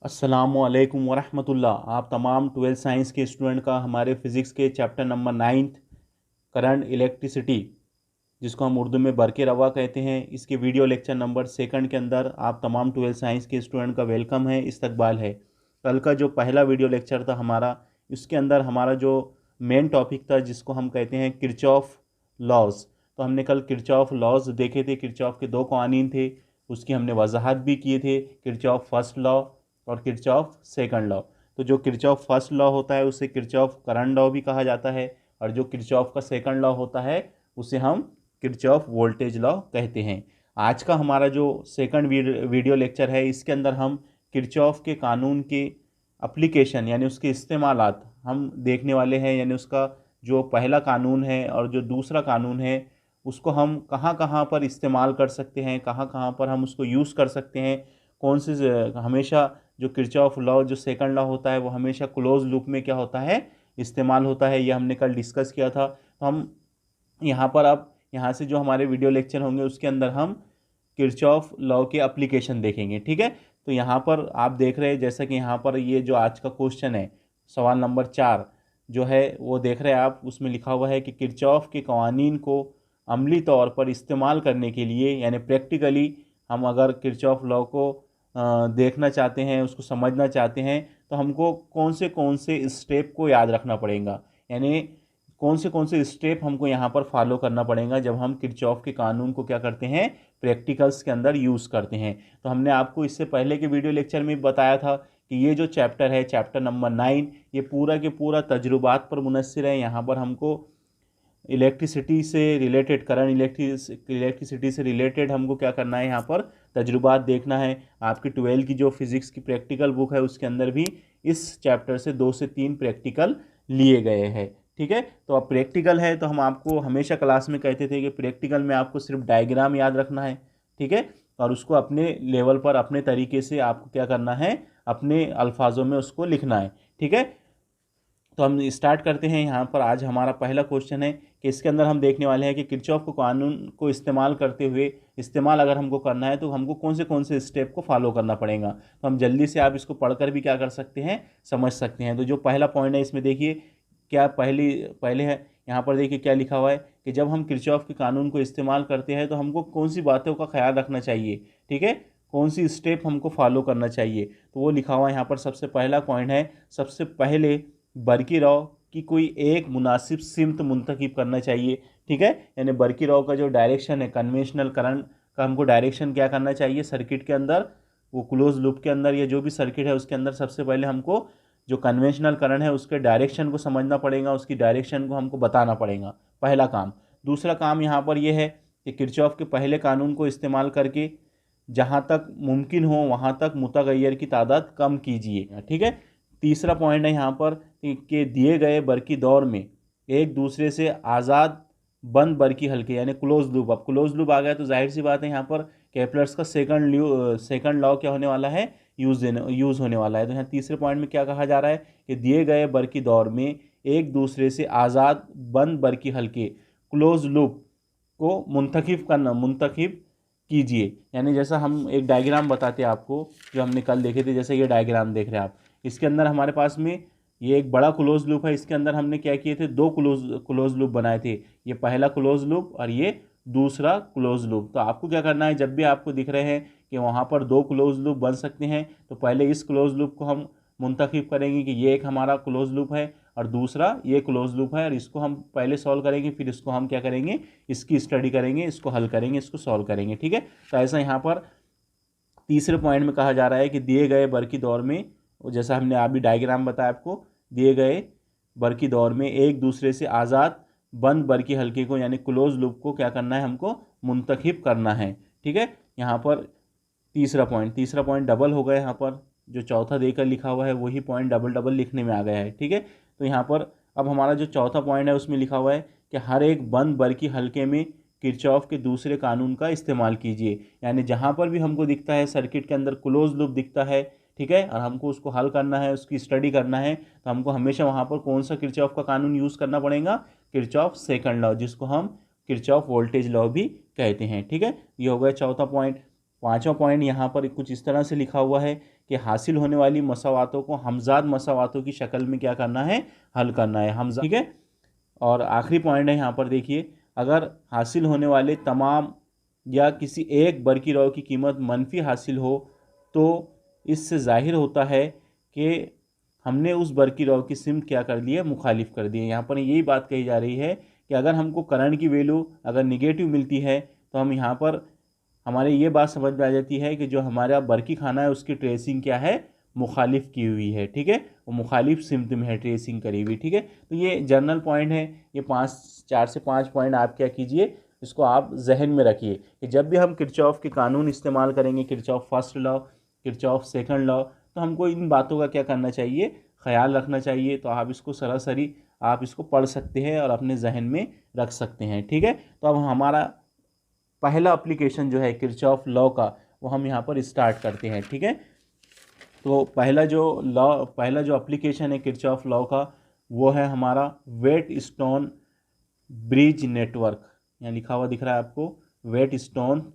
अस्सलामुअलैकुम वरहमतुल्लाह। आप तमाम 12th साइंस के स्टूडेंट का हमारे फिज़िक्स के चैप्टर नंबर 9 करंट इलेक्ट्रिसिटी, जिसको हम उर्दू में बरक़े रवा कहते हैं, इसके वीडियो लेक्चर नंबर सेकंड के अंदर आप तमाम 12th साइंस के स्टूडेंट का वेलकम है, इस्तकबाल है। कल का जो पहला वीडियो लेक्चर था हमारा, इसके अंदर हमारा जो मेन टॉपिक था जिसको हम कहते हैं किरचॉफ लॉज, तो हमने कल किरचॉफ लॉज देखे थे। किरचॉफ के दो कानून थे, उसकी हमने वजाहत भी किए थे, किरचॉफ फर्स्ट लॉ और किरचॉफ सेकंड लॉ। तो जो किरचॉफ फर्स्ट लॉ होता है उसे किरचॉफ करंट लॉ भी कहा जाता है, और जो किरचॉफ का सेकंड लॉ होता है उसे हम किरचॉफ वोल्टेज लॉ कहते हैं। आज का हमारा जो सेकंड वीडियो लेक्चर है, इसके अंदर हम किरचॉफ के कानून के एप्लीकेशन यानी उसके इस्तेमालात हम देखने वाले हैं। यानी उसका जो पहला कानून है और जो दूसरा कानून है उसको हम कहाँ कहाँ पर इस्तेमाल कर सकते हैं, कहाँ कहाँ पर हम उसको यूज़ कर सकते हैं, कौन से हमेशा जो किरचॉफ लॉ जो सेकंड लॉ होता है वो हमेशा क्लोज लूप में क्या होता है, इस्तेमाल होता है। ये हमने कल डिस्कस किया था। तो हम यहाँ पर अब यहाँ से जो हमारे वीडियो लेक्चर होंगे उसके अंदर हम किरचॉफ लॉ के एप्लीकेशन देखेंगे। ठीक है, तो यहाँ पर आप देख रहे हैं जैसा कि यहाँ पर ये जो आज का क्वेश्चन है, सवाल नंबर 4 जो है वो देख रहे हैं आप, उसमें लिखा हुआ है कि किरचॉफ के कवानीन को अमली तौर पर इस्तेमाल करने के लिए, यानी प्रैक्टिकली हम अगर किरचॉफ लॉ को देखना चाहते हैं, उसको समझना चाहते हैं, तो हमको कौन से स्टेप को याद रखना पड़ेगा, यानी कौन से स्टेप हमको यहाँ पर फॉलो करना पड़ेगा जब हम किरचॉफ के कानून को क्या करते हैं, प्रैक्टिकल्स के अंदर यूज़ करते हैं। तो हमने आपको इससे पहले के वीडियो लेक्चर में बताया था कि ये जो चैप्टर है, चैप्टर नंबर 9, ये पूरा के पूरा तजुर्बात पर मुनस्सिर है। यहाँ पर हमको इलेक्ट्रिसिटी से रिलेटेड, करंट इलेक्ट्रिसिटी से रिलेटेड हमको क्या करना है, यहाँ पर तजुर्बात देखना है। आपकी 12 की जो फिज़िक्स की प्रैक्टिकल बुक है उसके अंदर भी इस चैप्टर से 2 से 3 प्रैक्टिकल लिए गए हैं। ठीक है, तो अब प्रैक्टिकल है तो हम आपको हमेशा क्लास में कहते थे कि प्रैक्टिकल में आपको सिर्फ डायग्राम याद रखना है। ठीक है, और उसको अपने लेवल पर अपने तरीके से आपको क्या करना है, अपने अल्फाजों में उसको लिखना है। ठीक है, तो हम स्टार्ट करते हैं। यहाँ पर आज हमारा पहला क्वेश्चन है कि इसके अंदर हम देखने वाले हैं कि किरचॉफ को कानून को इस्तेमाल करते हुए, इस्तेमाल अगर हमको करना है तो हमको कौन से स्टेप को फॉलो करना पड़ेगा। तो हम जल्दी से आप इसको पढ़कर भी क्या कर सकते हैं, समझ सकते हैं। तो जो पहला पॉइंट है इसमें देखिए क्या पहले है, यहाँ पर देखिए क्या लिखा हुआ है कि जब हम किरचॉफ के कानून को इस्तेमाल करते हैं तो हमको कौन सी बातों का ख्याल रखना चाहिए। ठीक है, कौन सी स्टेप हमको फॉलो करना चाहिए, तो वो लिखा हुआ है यहाँ पर। सबसे पहला पॉइंट है, सबसे पहले बरकी रॉ की कोई एक मुनासिब सिमत मुंतखब करना चाहिए। ठीक है, यानी बरकी रॉ का जो डायरेक्शन है, कन्वेंशनल करंट का हमको डायरेक्शन क्या करना चाहिए सर्किट के अंदर, वो क्लोज लूप के अंदर या जो भी सर्किट है उसके अंदर सबसे पहले हमको जो कन्वेंशनल करंट है उसके डायरेक्शन को समझना पड़ेगा, उसकी डायरेक्शन को हमको बताना पड़ेगा, पहला काम। दूसरा काम यहाँ पर यह है कि किरचॉफ के पहले कानून को इस्तेमाल करके जहाँ तक मुमकिन हो वहाँ तक मुतगैर की तादाद कम कीजिए। ठीक है, तीसरा पॉइंट है यहाँ पर कि दिए गए बरकी दौर में एक दूसरे से आज़ाद बंद बरकी हल्के, यानी क्लोज लूप। अब क्लोज लूप आ गया तो जाहिर सी बात है यहाँ पर केपलर्स का सेकंड लॉ क्या होने वाला है, यूज़ होने वाला है। तो यहाँ तीसरे पॉइंट में क्या कहा जा रहा है कि दिए गए बरकी दौर में एक दूसरे से आज़ाद बंद बरकी हल्के क्लोज लूप को मुंतखब कीजिए। यानी जैसा हम एक डायग्राम बताते हैं आपको, जो हमने कल देखे थे, जैसे ये डायग्राम देख रहे हैं आप, इसके अंदर हमारे पास में ये एक बड़ा क्लोज लूप है। इसके अंदर हमने क्या किए थे, दो क्लोज लूप बनाए थे, ये पहला क्लोज लूप और ये दूसरा क्लोज लूप। तो आपको क्या करना है, जब भी आपको दिख रहे हैं कि वहाँ पर दो क्लोज लूप बन सकते हैं, तो पहले इस क्लोज लूप को हम मुंतखब करेंगे कि ये एक हमारा क्लोज लूप है और दूसरा ये क्लोज लूप है, और इसको हम पहले सॉल्व करेंगे, फिर इसको हम क्या करेंगे, इसकी स्टडी करेंगे, इसको हल करेंगे, इसको सॉल्व करेंगे। ठीक है, तो ऐसा यहाँ पर तीसरे पॉइंट में कहा जा रहा है कि दिए गए बरकी दौर में, जैसा हमने अभी डायग्राम बताया आपको, दिए गए बरकी दौर में एक दूसरे से आज़ाद बंद बरकी हल्के को यानी क्लोज लूप को क्या करना है, हमको मुंतखब करना है। ठीक है, यहाँ पर तीसरा पॉइंट डबल हो गया, यहाँ पर जो चौथा देकर लिखा हुआ है वही पॉइंट डबल डबल लिखने में आ गया है। ठीक है, तो यहाँ पर अब हमारा जो चौथा पॉइंट है उसमें लिखा हुआ है कि हर एक बंद बरकी हल्के में किरचॉफ के दूसरे कानून का इस्तेमाल कीजिए। यानी जहाँ पर भी हमको दिखता है सर्किट के अंदर क्लोज लूप दिखता है, ठीक है, और हमको उसको हल करना है, उसकी स्टडी करना है, तो हमको हमेशा वहाँ पर कौन सा किरचॉफ का कानून यूज़ करना पड़ेगा, किरचॉफ सेकंड लॉ, जिसको हम किरचॉफ वोल्टेज लॉ भी कहते हैं। ठीक है, ये हो गया चौथा पॉइंट। पांचवा पॉइंट यहाँ पर कुछ इस तरह से लिखा हुआ है कि हासिल होने वाली मसावातों को हमजाद मसावातों की शक्ल में क्या करना है, हल करना है हमजा, ठीक है। और आखिरी पॉइंट है यहाँ पर देखिए, अगर हासिल होने वाले तमाम या किसी एक बरकी रॉ की कीमत मनफी हासिल हो तो इससे जाहिर होता है कि हमने उस बरकी रॉ की सिमत क्या कर दी है, मुखालिफ कर दी है। यहाँ पर यही बात कही जा रही है कि अगर हमको करंट की वैल्यू अगर निगेटिव मिलती है तो हम यहाँ पर हमारे ये बात समझ में आ जाती है कि जो हमारा बरकी खाना है उसकी ट्रेसिंग क्या है, मुखालिफ की हुई है, ठीक है, वो मुखालिफ सिमत में है ट्रेसिंग करी हुई, ठीक है। तो ये जनरल पॉइंट है, ये 4 से 5 पॉइंट आप क्या कीजिए, इसको आप जहन में रखिए कि जब भी हम किरचॉफ के कानून इस्तेमाल करेंगे, Kirchhoff first law, Kirchhoff second law, तो हमको इन बातों का क्या करना चाहिए, ख्याल रखना चाहिए। तो आप इसको सरासरी आप इसको पढ़ सकते हैं और अपने जहन में रख सकते हैं, ठीक है। तो अब हमारा पहला एप्लीकेशन जो है किरचॉफ लॉ का, वो हम यहाँ पर स्टार्ट करते हैं, ठीक है। तो पहला जो एप्लीकेशन है किरचॉफ लॉ का, वो है हमारा वेट स्टोन ब्रिज नेटवर्क। यहाँ लिखा हुआ दिख रहा है आपको, वेट स्टोन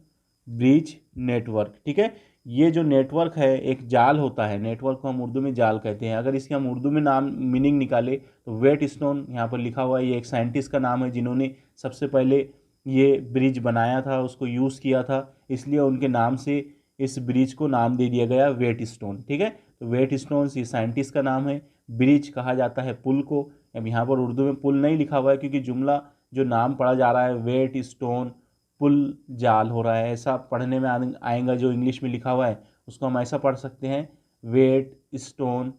ब्रिज नेटवर्क, ठीक है। ये जो नेटवर्क है एक जाल होता है, नेटवर्क को हम उर्दू में जाल कहते हैं। अगर इसके हम उर्दू में नाम मीनिंग निकाले तो वेट स्टोन यहाँ पर लिखा हुआ है, ये एक साइंटिस्ट का नाम है जिन्होंने सबसे पहले ये ब्रिज बनाया था, उसको यूज़ किया था, इसलिए उनके नाम से इस ब्रिज को नाम दे दिया गया वेट स्टोन, ठीक है। तो वेट स्टोन ये साइंटिस्ट का नाम है, ब्रिज कहा जाता है पुल को। अब यहाँ पर उर्दू में पुल नहीं लिखा हुआ है क्योंकि जुमला जो नाम पढ़ा जा रहा है वेट स्टोन पुल जाल हो रहा है, ऐसा पढ़ने में आएगा। जो इंग्लिश में लिखा हुआ है उसको हम ऐसा पढ़ सकते हैं, वेट स्टोन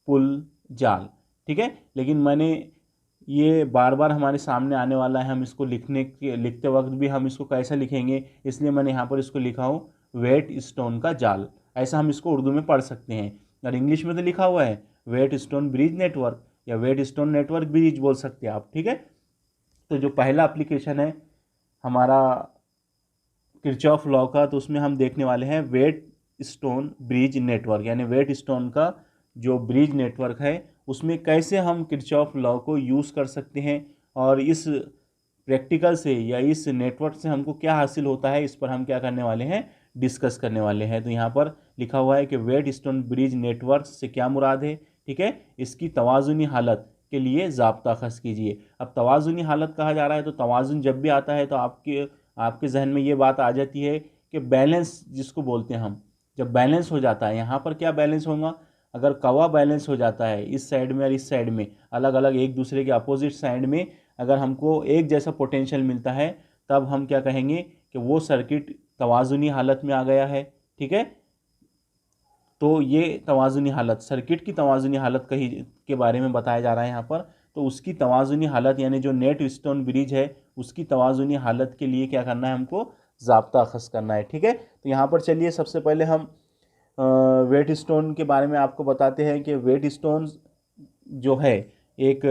पुल जाल, ठीक है। लेकिन मैंने ये बार बार हमारे सामने आने वाला है, हम इसको लिखते वक्त भी हम इसको कैसे लिखेंगे, इसलिए मैंने यहाँ पर इसको लिखा हूँ वेट स्टोन का जाल। ऐसा हम इसको उर्दू में पढ़ सकते हैं। और इंग्लिश में तो लिखा हुआ है वेट स्टोन ब्रिज नेटवर्क या वेट स्टोन नेटवर्क ब्रिज बोल सकते हैं आप, ठीक है। तो जो पहला एप्लीकेशन है हमारा किरचॉफ लॉ का, तो उसमें हम देखने वाले हैं वेट स्टोन ब्रिज नेटवर्क, यानी वेट स्टोन का जो ब्रिज नेटवर्क है उसमें कैसे हम किरचॉफ लॉ को यूज़ कर सकते हैं और इस प्रैक्टिकल से या इस नेटवर्क से हमको क्या हासिल होता है, इस पर हम क्या करने वाले हैं, डिस्कस करने वाले हैं। तो यहाँ पर लिखा हुआ है कि वेट स्टोन ब्रिज नेटवर्क से क्या मुराद है, ठीक है, इसकी तवाज़ुनी हालत के लिए ज़ाब्ता खस कीजिए। अब तवाज़ुनी हालत कहा जा रहा है तो तवाज़ुन जब भी आता है तो आपके जहन में ये बात आ जाती है कि बैलेंस जिसको बोलते हैं हम, जब बैलेंस हो जाता है, यहाँ पर क्या बैलेंस होगा, अगर कवा बैलेंस हो जाता है इस साइड में और इस साइड में, अलग अलग एक दूसरे के अपोजिट साइड में अगर हमको एक जैसा पोटेंशियल मिलता है, तब हम क्या कहेंगे कि वो सर्किट तवाज़ुनी हालत में आ गया है, ठीक है। तो ये तवाज़ुनी हालत, सर्किट की तवाज़ुनी हालत के बारे में बताया जा रहा है यहाँ पर। तो उसकी तवाज़ुनी हालत यानी जो नेट स्टोन ब्रिज है उसकी तवाज़ुनी हालत के लिए क्या करना है, हमको ज़ाब्ता खस करना है, ठीक है। तो यहाँ पर चलिए सबसे पहले हम वेट स्टोन के बारे में आपको बताते हैं कि वेट स्टोन जो है एक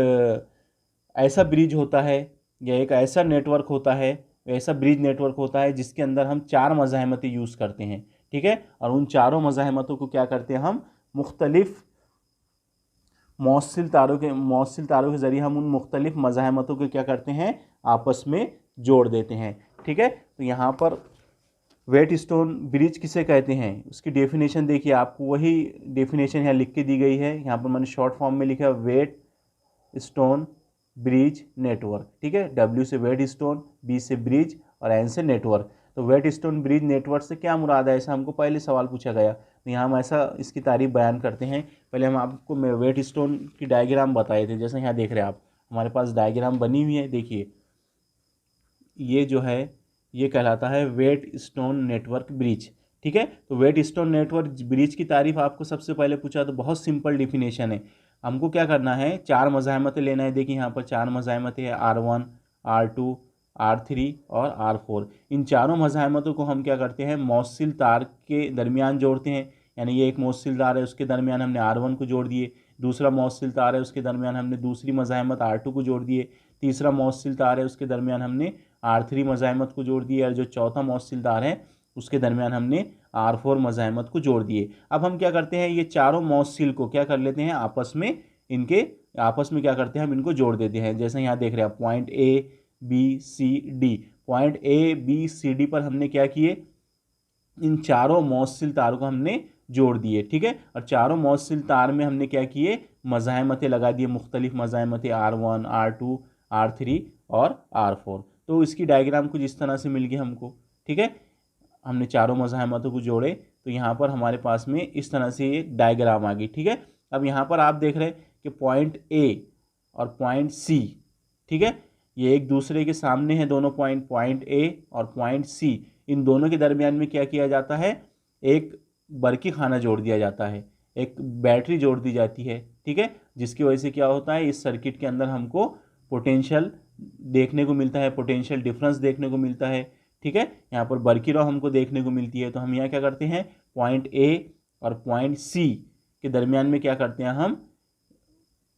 ऐसा ब्रिज होता है या एक ऐसा नेटवर्क होता है, ऐसा ब्रिज नेटवर्क होता है जिसके अंदर हम 4 मज़ाहमतें यूज़ करते हैं, ठीक है। और उन चारों मज़ाहमतों को क्या करते हैं, हम मुख्तलिफ मौसिल तारों के ज़रिए हम उन मुख्तलिफ मज़ाहमतों को क्या करते हैं, आपस में जोड़ देते हैं, ठीक है। तो यहाँ पर वेट स्टोन ब्रिज किसे कहते हैं उसकी डेफिनेशन देखिए, आपको वही डेफिनेशन यहाँ लिख के दी गई है। यहाँ पर मैंने शॉर्ट फॉर्म में लिखा है वेट स्टोन ब्रिज नेटवर्क, ठीक है। W से वेट स्टोन, B से ब्रिज और N से नेटवर्क। तो वेट स्टोन ब्रिज नेटवर्क से क्या मुराद है, ऐसा हमको पहले सवाल पूछा गया। तो यहाँ हम ऐसा इसकी तारीफ बयान करते हैं। पहले हम आपको वेट स्टोन की डायग्राम बताए थे, जैसे यहाँ देख रहे हैं आप, हमारे पास डायग्राम बनी हुई है, देखिए ये जो है ये कहलाता है वेट स्टोन नेटवर्क ब्रिज, ठीक है। तो वेट स्टोन नेटवर्क ब्रिज की तारीफ आपको सबसे पहले पूछा तो बहुत सिंपल डिफिनेशन है। हमको क्या करना है, 4 मज़ाहमतें लेना है। देखिए यहाँ पर 4 मज़ाहमतें हैं, R1, R2, R3 और R4। इन चारों मज़ाहमतों को हम क्या करते हैं, मौसिल तार के दरमियान जोड़ते हैं। यानी ये एक मौसिल तार है, उसके दरमियान हमने R1 को जोड़ दिए, दूसरा मौसिल तार है उसके दरमियान हमने दूसरी मज़ाहमत R2 को जोड़ दिए, तीसरा मौसिल तार है उसके दरमियान हमने R3 मज़ाहमत को जोड़ दिए, और जो चौथा मौसिल तार है उसके दरमियान हमने R4 मज़ाहमत को जोड़ दिए। अब हम क्या करते हैं, ये चारों मौसिल को क्या कर लेते हैं, आपस में क्या करते हैं, हम इनको जोड़ देते हैं। जैसे यहाँ देख रहे हैं पॉइंट ABCD, पॉइंट ABCD पर हमने क्या किए, इन चारों मौसिल तारों को हमने जोड़ दिए, ठीक है। और चारों मौसिल तार में हमने क्या किए, मज़ाहमतें लगा दिए, मुख्तलिफ मज़ाहमतें R1, R2, R3 और R4। तो इसकी डायग्राम कुछ इस तरह से मिल गई हमको, ठीक है। हमने चारों मज़ाहमतों को जोड़े तो यहाँ पर हमारे पास में इस तरह से एक डायग्राम आ गई, ठीक है। अब यहाँ पर आप देख रहे हैं कि पॉइंट ए और पॉइंट सी, ठीक है, ये एक दूसरे के सामने है दोनों पॉइंट, पॉइंट ए और पॉइंट सी, इन दोनों के दरमियान में क्या किया जाता है, एक बरकी खाना जोड़ दिया जाता है, एक बैटरी जोड़ दी जाती है, ठीक है, जिसकी वजह से क्या होता है, इस सर्किट के अंदर हमको पोटेंशियल देखने को मिलता है, पोटेंशियल डिफरेंस देखने को मिलता है, ठीक है। यहाँ पर बरकी रॉ हमको देखने को मिलती है। तो हम यहाँ क्या करते हैं, पॉइंट ए और पॉइंट सी के दरमियान में क्या करते हैं, हम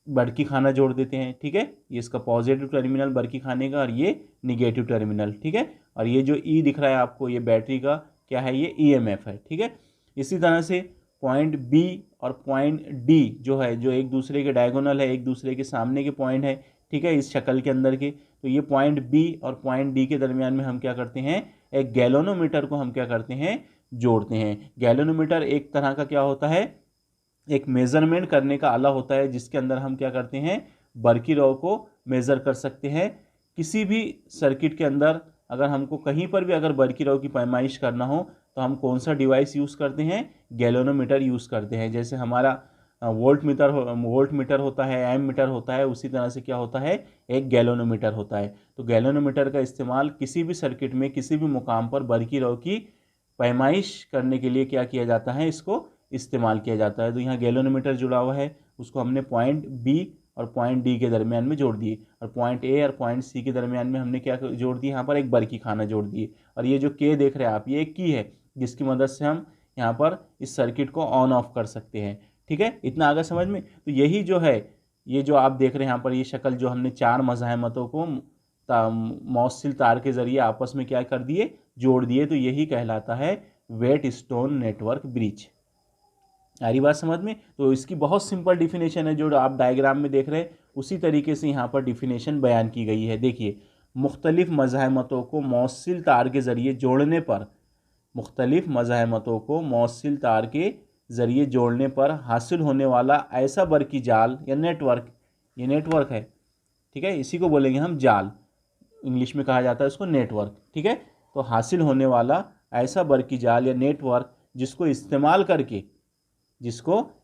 बरकी खाना जोड़ देते हैं, ठीक है। ये इसका पॉजिटिव टर्मिनल बरकी खाने का और ये निगेटिव टर्मिनल, ठीक है। और ये जो ई दिख रहा है आपको, ये बैटरी का क्या है, ये ईएमएफ है, ठीक है। इसी तरह से पॉइंट बी और पॉइंट डी जो है, जो एक दूसरे के डायगोनल है, एक दूसरे के सामने के पॉइंट है, ठीक है, इस शक्ल के अंदर के। तो ये पॉइंट बी और पॉइंट डी के दरमियान में हम क्या करते हैं, एक गैल्वेनोमीटर को हम क्या करते हैं, जोड़ते हैं। गैल्वेनोमीटर एक तरह का क्या होता है, एक मेज़रमेंट करने का आला होता है, जिसके अंदर हम क्या करते हैं, बरकी रॉ को मेज़र कर सकते हैं। किसी भी सर्किट के अंदर अगर हमको कहीं पर भी अगर बरकी रॉ की पैमाइश करना हो तो हम कौन सा डिवाइस यूज़ करते हैं, गैल्वेनोमीटर यूज़ करते हैं। जैसे हमारा वोल्ट मीटर होता है, एम मीटर होता है, उसी तरह से क्या होता है, एक गैल्वेनोमीटर होता है। तो गैल्वेनोमीटर का इस्तेमाल किसी भी सर्किट में किसी भी मुकाम पर बरकी रॉ की पैमाइश करने के लिए क्या किया जाता है, इसको इस्तेमाल किया जाता है। तो यहाँ गैल्वेनोमीटर जुड़ा हुआ है, उसको हमने पॉइंट बी और पॉइंट डी के दरमियान में जोड़ दिए, और पॉइंट ए और पॉइंट सी के दरमियान में हमने क्या जोड़ दिया, यहाँ पर एक बरकी खाना जोड़ दिए। और ये जो के देख रहे हैं आप, ये एक की है जिसकी मदद से हम यहाँ पर इस सर्किट को ऑन ऑफ कर सकते हैं, ठीक है। इतना आगे समझ में। तो यही जो है, ये जो आप देख रहे हैं यहाँ पर, ये शक्ल जो हमने चार मज़ाहमतों को मौसिल तार के ज़रिए आपस में क्या कर दिए, जोड़ दिए, तो यही कहलाता है वेटस्टोन नेटवर्क ब्रिज। आ रही बात समझ में। तो इसकी बहुत सिंपल डिफिनेशन है, जो आप डायग्राम में देख रहे हैं उसी तरीके से यहाँ पर डिफिनेशन बयान की गई है। देखिए, मुख्तलिफ मज़ाहमतों को मौसिल तार के ज़रिए जोड़ने पर, मुख्तलिफ मज़ाहमतों को मौसिल तार के ज़रिए जोड़ने पर हासिल होने वाला ऐसा बरकी जाल या नेटवर्क, ये नेटवर्क है, ठीक है, इसी को बोलेंगे हम जाल, इंग्लिश में कहा जाता है इसको नेटवर्क, ठीक है। तो हासिल होने वाला ऐसा बरकी जाल या नेटवर्क जिसको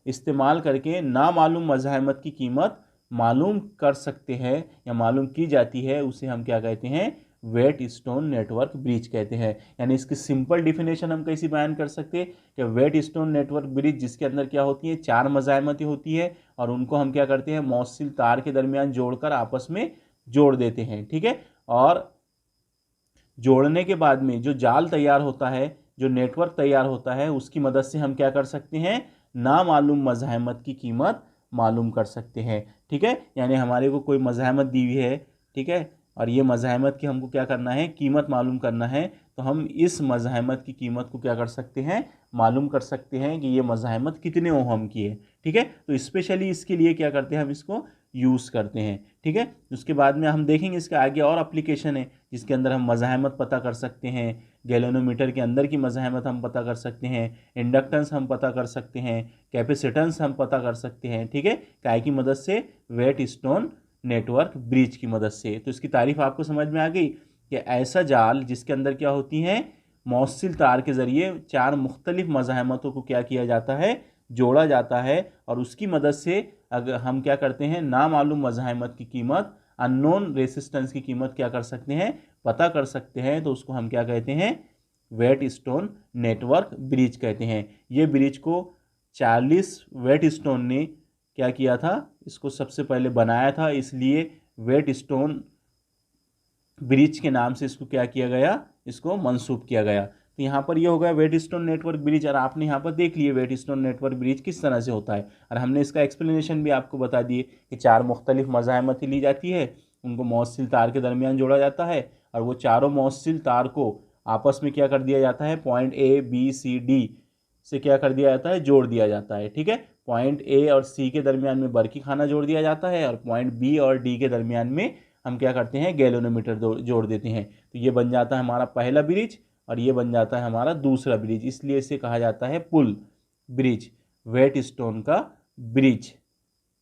इस्तेमाल करके नामालूम मज़ाहमत की कीमत मालूम कर सकते हैं या मालूम की जाती है, उसे हम क्या कहते हैं, वेटस्टोन नेटवर्क ब्रिज कहते हैं। यानी इसकी सिंपल डिफिनेशन हम कैसी बयान कर सकते हैं कि वेटस्टोन नेटवर्क ब्रिज जिसके अंदर क्या होती है, चार मज़ाहमतें होती है, और उनको हम क्या करते हैं, मौसिल तार के दरमियान जोड़कर आपस में जोड़ देते हैं, ठीक है। और जोड़ने के बाद में जो जाल तैयार होता है, जो नेटवर्क तैयार होता है, उसकी मदद से हम क्या कर सकते हैं, नामालूम मज़ाहमत की कीमत मालूम कर सकते हैं, ठीक है। यानी हमारे को कोई मज़ाहमत दी हुई है, ठीक है, और ये मज़ाहमत की हमको क्या करना है, कीमत मालूम करना है, तो हम इस मज़ाहमत की कीमत को क्या कर सकते हैं, मालूम कर सकते हैं कि ये मज़ाहमत कितने ओहम की है, ठीक है। तो स्पेशली इसके लिए क्या करते हैं, हम इसको यूज़ करते हैं, ठीक है। उसके बाद में हम देखेंगे इसके आगे और एप्लीकेशन है जिसके अंदर हम मज़ाहमत पता कर सकते हैं, गैल्वेनोमीटर के अंदर की मज़ाहमत हम पता कर सकते हैं, इंडक्टेंस हम पता कर सकते हैं, कैपेसिटेंस हम पता कर सकते हैं, ठीक है, काय की मदद से, वेटस्टोन नेटवर्क ब्रिज की मदद से। तो इसकी तारीफ आपको समझ में आ गई कि ऐसा जाल जिसके अंदर क्या होती हैं, मौसिल तार के ज़रिए चार मुख्तलिफ मज़ाहमतों को क्या किया जाता है, जोड़ा जाता है, और उसकी मदद से अगर हम क्या करते हैं, नामालूम मज़ाहमत की कीमत, अननोन रेसिस्टेंस की कीमत क्या कर सकते हैं, पता कर सकते हैं। तो उसको हम क्या कहते हैं, वेटस्टोन नेटवर्क ब्रिज कहते हैं। ये ब्रिज को चार्ल्स वेटस्टोन ने क्या किया था, इसको सबसे पहले बनाया था, इसलिए वेटस्टोन ब्रिज के नाम से इसको क्या किया गया, इसको मंसूब किया गया। तो यहाँ पर ये हो गया वेटस्टोन नेटवर्क ब्रिज, और आपने यहाँ पर देख लिए वेटस्टोन नेटवर्क ब्रिज किस तरह से होता है, और हमने इसका एक्सप्लेनेशन भी आपको बता दिए कि चार मुख्तलिफ मज़ाहमतें ली जाती है, उनको मौसिल तार के दरमियान जोड़ा जाता है, और वो चारों मौसिल तार को आपस में क्या कर दिया जाता है, point a b c d से क्या कर दिया जाता है, जोड़ दिया जाता है, ठीक है। पॉइंट ए और सी के दरमियान में बरकी खाना जोड़ दिया जाता है, और पॉइंट बी और डी के दरमियान में हम क्या करते हैं, गैल्वेनोमीटर जोड़ देते हैं। तो ये बन जाता है हमारा पहला ब्रिज, और ये बन जाता है हमारा दूसरा ब्रिज, इसलिए इसे कहा जाता है पुल। ब्रिज, वेटस्टोन का ब्रिज,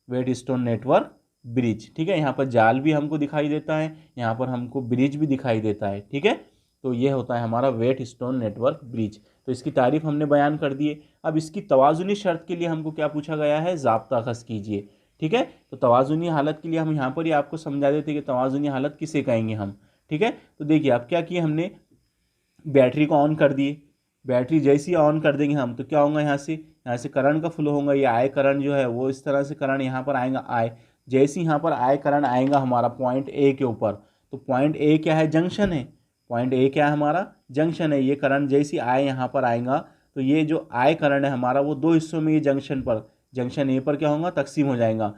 वेटस्टोन नेटवर्क ब्रिज। ठीक है, यहाँ पर जाल भी हमको दिखाई देता है, यहाँ पर हमको ब्रिज भी दिखाई देता है। ठीक है, तो ये होता है हमारा वेटस्टोन नेटवर्क ब्रिज। तो इसकी तारीफ हमने बयान कर दी है। अब इसकी तवाजुनी शर्त के लिए हमको क्या पूछा गया है, ज़ाब्ता अखज़ कीजिए। ठीक है, तो तवाजुनी हालत के लिए हम यहाँ पर ही आपको समझा देते कि तवाजुनी हालत किसे कहेंगे हम। ठीक है, तो देखिए अब क्या किए हमने, बैटरी को ऑन कर दिए। बैटरी जैसे ही ऑन कर देंगे हम तो क्या होगा, यहाँ से करंट का फ्लो होगा। ये आई करंट जो है वो इस तरह से करंट यहाँ पर आएगा आई। जैसे ही यहाँ पर आई करंट आएगा हमारा पॉइंट ए के ऊपर, तो पॉइंट ए क्या है, जंक्शन है। पॉइंट ए क्या है हमारा, जंक्शन है। ये करंट जैसे ही आई यहाँ पर आएगा तो ये जो आई करंट है हमारा वो दो हिस्सों में, ये जंक्शन ए पर क्या होगा, तकसीम हो जाएगा।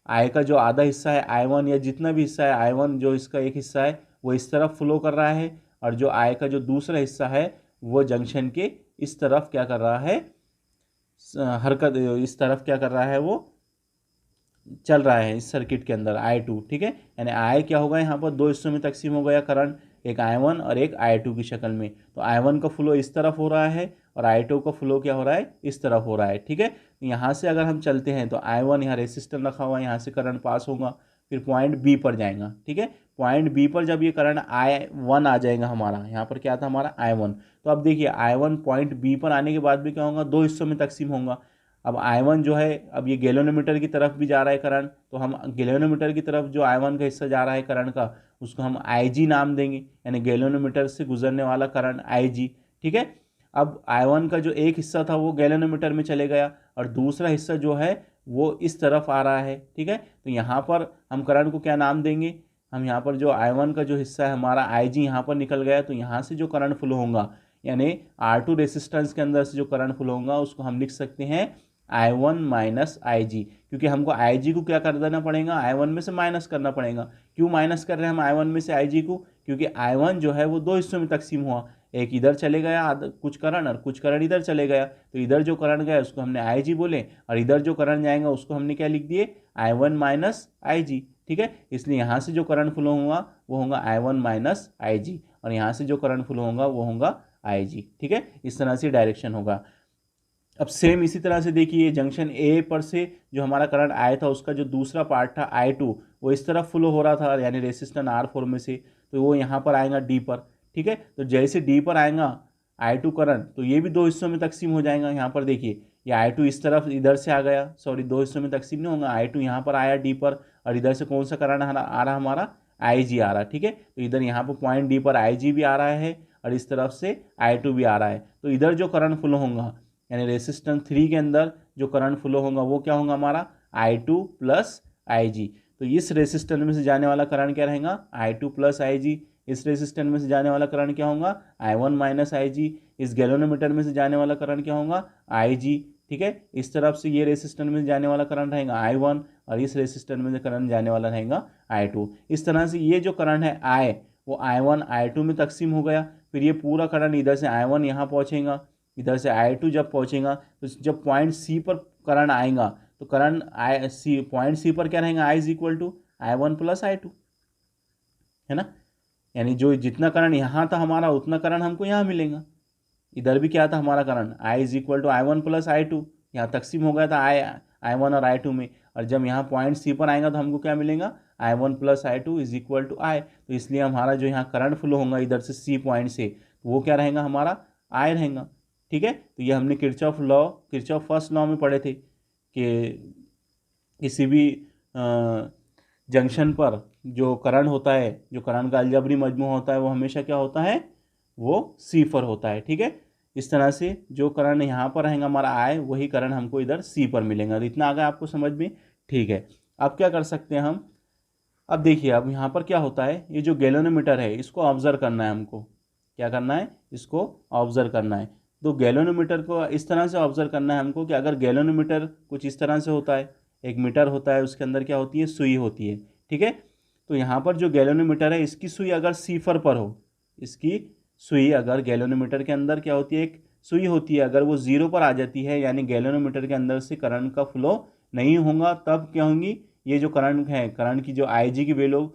आई का जो आधा हिस्सा है I1 या जितना भी हिस्सा है I1 जो इसका एक हिस्सा है वो इस तरफ फ्लो कर रहा है, और जो आई का जो दूसरा हिस्सा है वो जंक्शन के इस तरफ क्या कर रहा है, हरकत इस तरफ क्या कर रहा है, वो चल रहा है इस सर्किट के अंदर I2। ठीक है, यानी आई क्या होगा, यहाँ पर दो हिस्सों में तकसीम हो गया करंट, एक I1 और एक I2 की शक्ल में। तो I1 का फ्लो इस तरफ हो रहा है और I2 का फ्लो क्या हो रहा है, इस तरफ हो रहा है। ठीक है, यहाँ से अगर हम चलते हैं तो I1 यहाँ रेसिस्टर रखा हुआ है, यहाँ से करंट पास होगा, फिर पॉइंट बी पर जाएगा। ठीक है, पॉइंट बी पर जब ये करंट I1 आ जाएगा हमारा, यहाँ पर क्या था हमारा I1, तो अब देखिए I1 पॉइंट बी पर आने के बाद भी क्या होगा, दो हिस्सों में तकसीम होगा। अब I1 जो है, अब ये गैलोनोमीटर की तरफ भी जा रहा है करंट, तो हम गैलोनोमीटर की तरफ जो I1 का हिस्सा जा रहा है करंट का, उसको हम IG नाम देंगे, यानी गैलोनोमीटर से गुजरने वाला करंट IG। ठीक है, अब I1 का जो एक हिस्सा था वो गैलोनोमीटर में चले गया और दूसरा हिस्सा जो है वो इस तरफ आ रहा है। ठीक है, तो यहाँ पर हम करंट को क्या नाम देंगे, हम यहाँ पर जो I1 का जो हिस्सा है हमारा IG यहाँ पर निकल गया, तो यहाँ से जो करंट फ्लो होगा, यानी R2 रेसिस्टेंस के अंदर से जो करंट फ्लो होगा उसको हम लिख सकते हैं I1 माइनस IG, क्योंकि हमको IG को क्या कर देना पड़ेगा, I1 में से माइनस करना पड़ेगा। क्यों माइनस कर रहे हैं हम I1 में से IG को, क्योंकि I1 जो है वो दो हिस्सों में तकसीम हुआ, एक इधर चले गया कुछ करंट और कुछ करंट इधर चले गया, तो इधर जो करंट गया उसको हमने IG बोले और इधर जो करंट जाएगा उसको हमने क्या लिख दिए, I1 माइनस IG। ठीक है, इसलिए यहाँ से जो करंट फ्लो होगा वो होगा I1 माइनस IG और यहाँ से जो करंट फ्लो होगा वो होगा IG। ठीक है, इस तरह से डायरेक्शन होगा। अब सेम इसी तरह से देखिए, जंक्शन ए पर से जो हमारा करंट आया था उसका जो दूसरा पार्ट था I2 वो इस तरफ फ्लो हो रहा था, यानी रेसिस्टेंस R4 में से, तो वो यहाँ पर आएगा D पर। ठीक है, तो जैसे D पर आएगा I2 करंट तो ये भी दो हिस्सों में तकसीम हो जाएगा। यहाँ पर देखिए ये I2 इस तरफ इधर से आ गया, सॉरी दो हिस्सों में तकसीम नहीं होगा, I2 यहाँ पर आया D पर और इधर से कौन सा करंट आ रहा हमारा, IG आ रहा। ठीक है, तो इधर यहाँ पर पॉइंट D पर IG भी आ रहा है और इस तरफ से I2 भी आ रहा है, तो इधर जो करंट फ्लो होगा यानी रेसिस्टेंस 3 के अंदर जो करंट फ्लो होगा वो क्या होगा हमारा I2 प्लस IG। तो इस रेसिस्टेंस में से जाने वाला करंट क्या रहेगा, I2 प्लस IG। इस रेसिस्टेंस में से जाने वाला करंट क्या होगा, I1 माइनस IG। इस गैलोनोमीटर में से जाने वाला करंट क्या होगा, IG। ठीक है, इस तरफ से ये रेसिस्टेंस में जाने वाला करंट रहेगा I1 और इस रेसिस्टेंस में से करंट जाने वाला रहेगा I2। इस तरह से ये जो करंट है I वो I1 I2 में तकसीम हो गया। फिर ये पूरा करंट इधर से I1 यहाँ पहुँचेगा, इधर से I2 जब पहुँचेगा तो जब पॉइंट C पर करंट आएगा तो करंट पॉइंट C पर क्या रहेगा, I is equal to I1 plus I2, है ना। यानी जो जितना करंट यहाँ था हमारा उतना करंट हमको यहाँ मिलेगा। इधर भी क्या था हमारा current, I is equal to I1 plus I2, यहाँ तकसीम हो गया था I1 और I2 में, और जब यहाँ पॉइंट C पर आएगा तो हमको क्या मिलेगा, I1 plus I2 is equal to I। तो इसलिए हमारा जो यहाँ करंट फ्लो होगा इधर से C पॉइंट से, तो वो क्या रहेगा हमारा I रहेगा। ठीक है, तो ये हमने किरचॉफ फर्स्ट लॉ में पढ़े थे कि किसी भी जंक्शन पर जो करंट होता है, जो करंट का अलजबरी मजमू होता है वो हमेशा क्या होता है, वो C पर होता है। ठीक है, इस तरह से जो करंट यहाँ पर रहेगा हमारा I, वही करंट हमको इधर C पर मिलेगा। तो इतना आ गया आपको समझ में। ठीक है, अब क्या कर सकते हैं हम, अब देखिए अब यहाँ पर क्या होता है, ये जो गैलोनोमीटर है इसको ऑब्जर्व करना है हमको। क्या करना है, इसको ऑब्जर्व करना है। तो गैलोनोमीटर को इस तरह से ऑब्जर्व करना है हमको कि अगर गैलोनोमीटर कुछ इस तरह से होता है, एक मीटर होता है, उसके अंदर क्या होती है, सुई होती है। ठीक है, तो यहाँ पर जो गैलोनोमीटर है इसकी सुई अगर सीफर पर हो, इसकी सुई अगर गैलोनोमीटर के अंदर क्या होती है, एक सुई होती है, अगर वो जीरो पर आ जाती है यानी गैलोनोमीटर के अंदर से करंट का फ्लो नहीं होगा, तब क्या होंगी, ये जो करंट है, करंट की जो IG की वैल्यू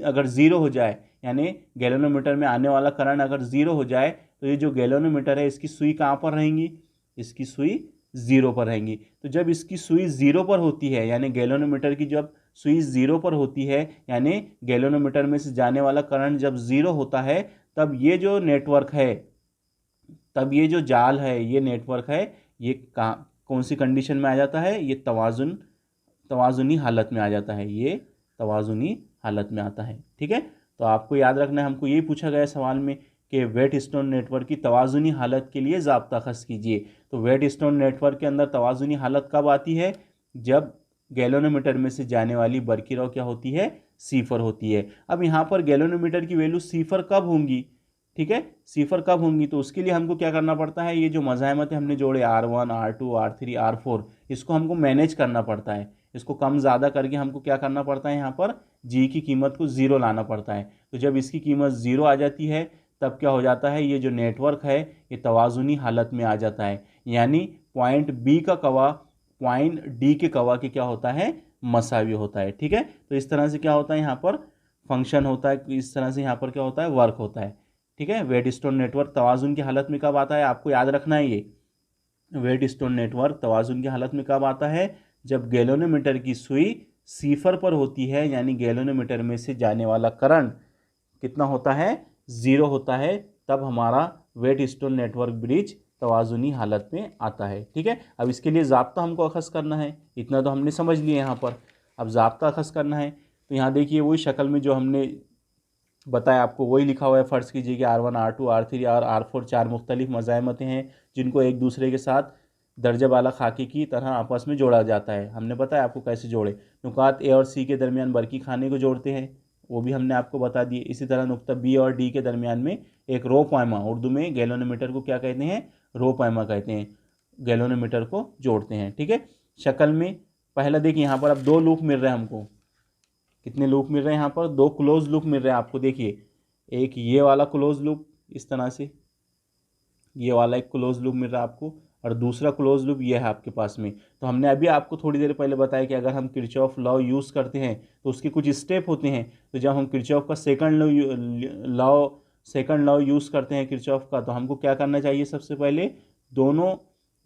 अगर ज़ीरो हो जाए, यानी गैलोनोमीटर में आने वाला करंट अगर ज़ीरो हो जाए, तो ये जो गैलोनोमीटर है इसकी सुई कहाँ पर रहेंगी, इसकी सुई ज़ीरो पर रहेंगी। तो जब इसकी सुई ज़ीरो पर होती है, यानी गैल्वेनोमीटर की जब सुई ज़ीरो पर होती है, यानी गैल्वेनोमीटर में से जाने वाला करंट जब ज़ीरो होता है, तब ये जो नेटवर्क है, तब ये जो जाल है, ये नेटवर्क है, ये कौन सी कंडीशन में आ जाता है? ये तवाज़ुनी हालत में आ जाता है, ये तवाज़ुनी हालत में आता है। ठीक है, तो आपको याद रखना है, हमको यही पूछा गया सवाल में कि वेटस्टोन नेटवर्क की तवाज़ुनी हालत के लिए ज़ाब्ता खस कीजिए। तो वेटस्टोन नेटवर्क के अंदर तवाज़ुनी हालत कब आती है? जब गैल्वेनोमीटर में से जाने वाली बरक़ी क्या होती है? सिफर होती है। अब यहाँ पर गैल्वेनोमीटर की वैल्यू सिफर कब होंगी? ठीक है, सिफर कब होंगी? तो उसके लिए हमको क्या करना पड़ता है? ये जो मज़ाहमतें हमने जोड़े R1, R2, R3, R4, इसको हमको मैनेज करना पड़ता है। इसको कम ज़्यादा करके हमको क्या करना पड़ता है? यहाँ पर जी की कीमत को ज़ीरो लाना पड़ता है। तो जब इसकी कीमत ज़ीरो आ जाती है, तब क्या हो जाता है? ये जो नेटवर्क है, ये तवाज़ुनी हालत में आ जाता है, यानी पॉइंट बी का कवा पॉइंट डी के कवा के क्या होता है? मसावी होता है। ठीक है, तो इस तरह से क्या होता है? यहाँ पर फंक्शन होता है, इस तरह से यहाँ पर क्या होता है? वर्क होता है। ठीक है, वेटस्टोन नेटवर्क तवाज़ुन की हालत में कब आता है? आपको याद रखना है, ये वेटस्टोन नेटवर्क तवाज़ुन की हालत में कब आता है? जब गैल्वेनोमीटर की सुई सिफर पर होती है, यानी गैल्वेनोमीटर में से जाने वाला करंट कितना होता है? ज़ीरो होता है, तब हमारा वेटस्टोन नेटवर्क ब्रिज तवाज़ुनी हालत में आता है। ठीक है, अब इसके लिए ज़ाब्ता हमको अखज़ करना है। इतना तो हमने समझ लिया यहाँ पर, अब ज़ाब्ता अखज़ करना है। तो यहाँ देखिए, वही शक्ल में जो हमने बताया आपको वही लिखा हुआ है। फ़र्ज़ कीजिए कि R1, R2, R3 और R4 चार मुख्तलिफ मज़ाहमतें हैं, जिनको एक दूसरे के साथ दर्जा बाला खाके की तरह आपस में जोड़ा जाता है। हमने बताया आपको कैसे जोड़े। नुकात ए और सी के दरमियान बरकी खाने को जोड़ते हैं, वो भी हमने आपको बता दिए। इसी तरह नुक्ता बी और डी के दरमियान में एक रो पैमा, उर्दू में गैल्वेनोमीटर को क्या कहते हैं? रो पैमा कहते हैं, गैल्वेनोमीटर को जोड़ते हैं। ठीक है, शक्ल में पहला देखिए, यहाँ पर अब दो लूप मिल रहे हैं हमको। कितने लूप मिल रहे हैं यहाँ पर? दो क्लोज लूप मिल रहे हैं आपको। देखिए, एक ये वाला क्लोज लूप, इस तरह से ये वाला एक क्लोज लूप मिल रहा है आपको, और दूसरा क्लोज लूप ये है आपके पास में। तो हमने अभी आपको थोड़ी देर पहले बताया कि अगर हम किरचॉफ लॉ यूज़ करते हैं तो उसके कुछ स्टेप होते हैं। तो जब हम किरचॉफ का सेकंड लॉ यूज़ करते हैं किरचॉफ का, तो हमको क्या करना चाहिए? सबसे पहले दोनों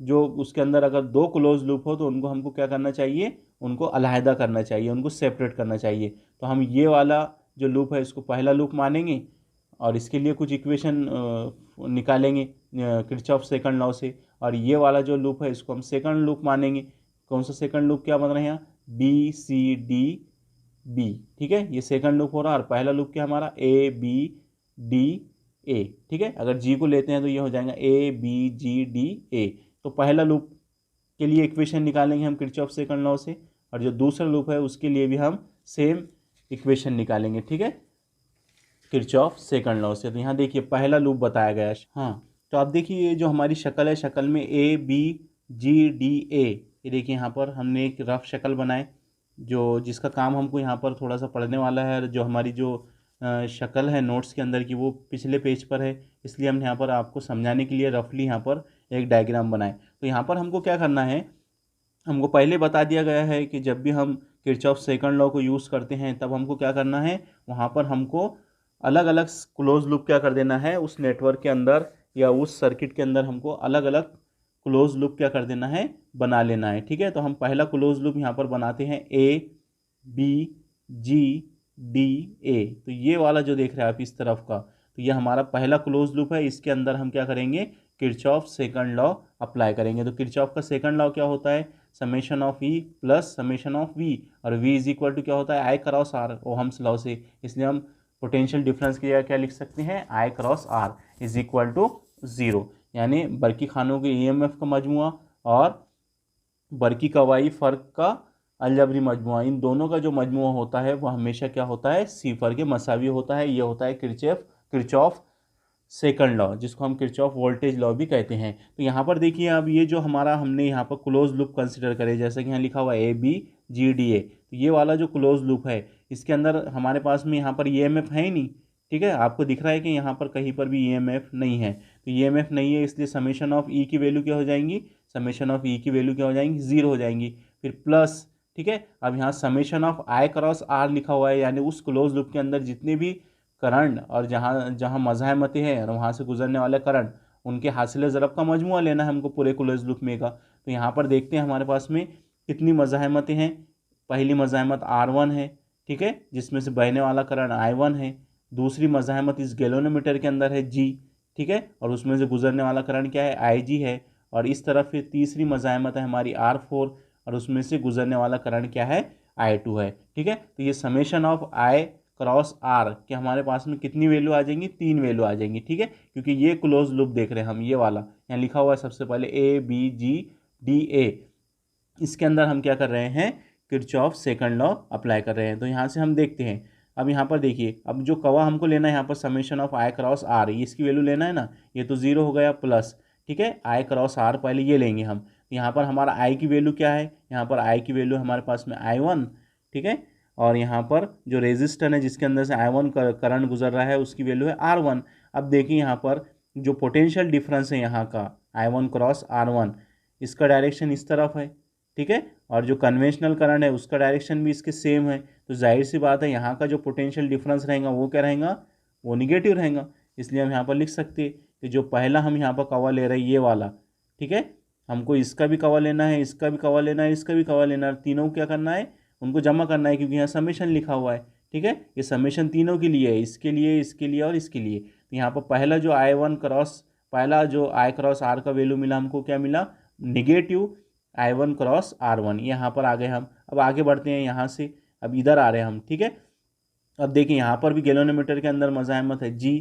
जो उसके अंदर अगर दो क्लोज लूप हो तो उनको हमको क्या करना चाहिए? उनको अलहदा करना चाहिए, उनको सेपरेट करना चाहिए। तो हम ये वाला जो लूप है इसको पहला लूप मानेंगे, और इसके लिए कुछ इक्वेशन निकालेंगे किरचॉफ सेकंड लॉ से, और ये वाला जो लूप है इसको हम सेकंड लूप मानेंगे। कौन सा सेकंड लूप क्या बन रहे हैं यहाँ? B c d b. ठीक है, ये सेकंड लूप हो रहा है, और पहला लूप क्या हमारा? A b d a. ठीक है, अगर जी को लेते हैं तो ये हो जाएगा A B G D A. तो पहला लूप के लिए इक्वेशन निकालेंगे हम किरचॉफ सेकंड लॉ से, और जो दूसरा लूप है उसके लिए भी हम सेम इक्वेशन निकालेंगे। ठीक है, किरचॉफ सेकंड लॉ से। तो यहाँ देखिए पहला लूप बताया गया है। हाँ, तो आप देखिए ये जो हमारी शक्ल है, शक्ल में A B G D A, ये देखिए यहाँ पर हमने एक रफ शक्ल बनाए, जो जिसका काम हमको यहाँ पर थोड़ा सा पढ़ने वाला है। जो हमारी जो शक्ल है नोट्स के अंदर की, वो पिछले पेज पर है, इसलिए हमने यहाँ पर आपको समझाने के लिए रफली यहाँ पर एक डायग्राम बनाए। तो यहाँ पर हमको क्या करना है? हमको पहले बता दिया गया है कि जब भी हम किरचॉफ सेकंड लॉ को यूज़ करते हैं तब हमको क्या करना है? वहाँ पर हमको अलग अलग क्लोज लूप क्या कर देना है? उस नेटवर्क के अंदर या उस सर्किट के अंदर हमको अलग अलग क्लोज लूप क्या कर देना है? बना लेना है। ठीक है, तो हम पहला क्लोज लूप यहाँ पर बनाते हैं A B G D A. तो ये वाला जो देख रहे हैं आप इस तरफ का, तो ये हमारा पहला क्लोज लूप है। इसके अंदर हम क्या करेंगे? किरचॉफ सेकंड लॉ अप्लाई करेंगे। तो किरचॉफ का सेकंड लॉ क्या होता है? Summation of e plus summation of v, और वी इज इक्वल टू क्या होता है? I cross r, Ohm's law से। इसलिए हम पोटेंशियल डिफरेंस की जगह क्या लिख सकते हैं? I cross r is equal to zero, यानी बरकी खानों के ईएमएफ का मजमुआ और बरकी कवाई फ़र्क का अलजबरी मजमुआ, इन दोनों का जो मजमुआ होता है वह हमेशा क्या होता है? सिफर के मसावी होता है। ये होता है किरचॉफ सेकंड लॉ, जिसको हम किरचॉफ वोल्टेज लॉ भी कहते हैं। तो यहाँ पर देखिए, अब ये जो हमारा हमने यहाँ पर क्लोज लूप कंसिडर करे, जैसा कि यहाँ लिखा हुआ है A B G D A, तो ये वाला जो क्लोज लूप है इसके अंदर हमारे पास में यहाँ पर ईएमएफ है ही नहीं। ठीक है, आपको दिख रहा है कि यहाँ पर कहीं पर भी ईएमएफ नहीं है। तो ईएमएफ नहीं है, इसलिए समेशन ऑफ ई की वैल्यू क्या हो जाएंगी? समेशन ऑफ ई की वैल्यू क्या हो जाएंगी? ज़ीरो हो जाएंगी। फिर प्लस, ठीक है, अब यहाँ summation of i cross r लिखा हुआ है, यानी उस क्लोज लूप के अंदर जितने भी करंट और जहाँ जहाँ मज़ाहमतें हैं और वहाँ से गुजरने वाले करंट, उनके हासिल ज़रब का मजमुआ लेना है हमको पूरे क्लोज लूप में का। तो यहाँ पर देखते हैं हमारे पास में कितनी मज़ाहमतें हैं। पहली मज़ाहमत R1 है, ठीक है, जिसमें से बहने वाला करंट I1 है। दूसरी मज़ाहमत इस गैलोनोमीटर के अंदर है G, ठीक है, और उसमें से गुजरने वाला करंट क्या है, IG है। और इस तरफ फिर तीसरी मज़ाहमत है हमारी R4 और उसमें से गुजरने वाला करंट क्या है, I2 है, ठीक है। तो ये summation of I cross R कि हमारे पास में कितनी वैल्यू आ जाएंगी, 3 वैल्यू आ जाएंगी, ठीक है, क्योंकि ये क्लोज लूप देख रहे हैं हम, ये वाला यहाँ लिखा हुआ है सबसे पहले ABGDA। इसके अंदर हम क्या कर रहे हैं, किरचॉफ सेकंड लॉ अप्लाई कर रहे हैं। तो यहाँ से हम देखते हैं, अब यहाँ पर देखिए, अब जो कवा हमको लेना है यहाँ पर summation of I cross R, इसकी वैल्यू लेना है ना, ये तो 0 हो गया प्लस, ठीक है, I क्रॉस R पहले ये लेंगे हम। यहाँ पर हमारा I की वैल्यू क्या है, यहाँ पर I की वैल्यू हमारे पास में I1, ठीक है, और यहाँ पर जो रेजिस्टर है जिसके अंदर से I1 करंट गुजर रहा है उसकी वैल्यू है R1। अब देखिए यहाँ पर जो पोटेंशियल डिफरेंस है यहाँ का I1 क्रॉस R1, इसका डायरेक्शन इस तरफ है, ठीक है, और जो कन्वेंशनल करंट है उसका डायरेक्शन भी इसके सेम है। तो जाहिर सी बात है यहाँ का जो पोटेंशियल डिफरेंस रहेगा वो क्या रहेगा, वो निगेटिव रहेगा। इसलिए हम यहाँ पर लिख सकते हैं कि जो पहला हम यहाँ पर कवा ले रहे हैं ये वाला, ठीक है, हमको इसका भी कवा लेना है, इसका भी कवा लेना है, इसका भी कवा लेना है, तीनों को क्या करना है, उनको जमा करना है, क्योंकि यहाँ समेशन लिखा हुआ है, ठीक है, ये समेशन तीनों के लिए है, इसके लिए, इसके लिए और इसके लिए। तो यहाँ पर पहला जो पहला जो I क्रॉस R का वैल्यू मिला हमको, क्या मिला, निगेटिव I1 क्रॉस R1, यहाँ पर आ गए हम। अब आगे बढ़ते हैं यहाँ से, अब इधर आ रहे हैं हम, ठीक है। अब देखिए यहाँ पर भी गैलोनोमीटर के अंदर मज़ाहमत है G,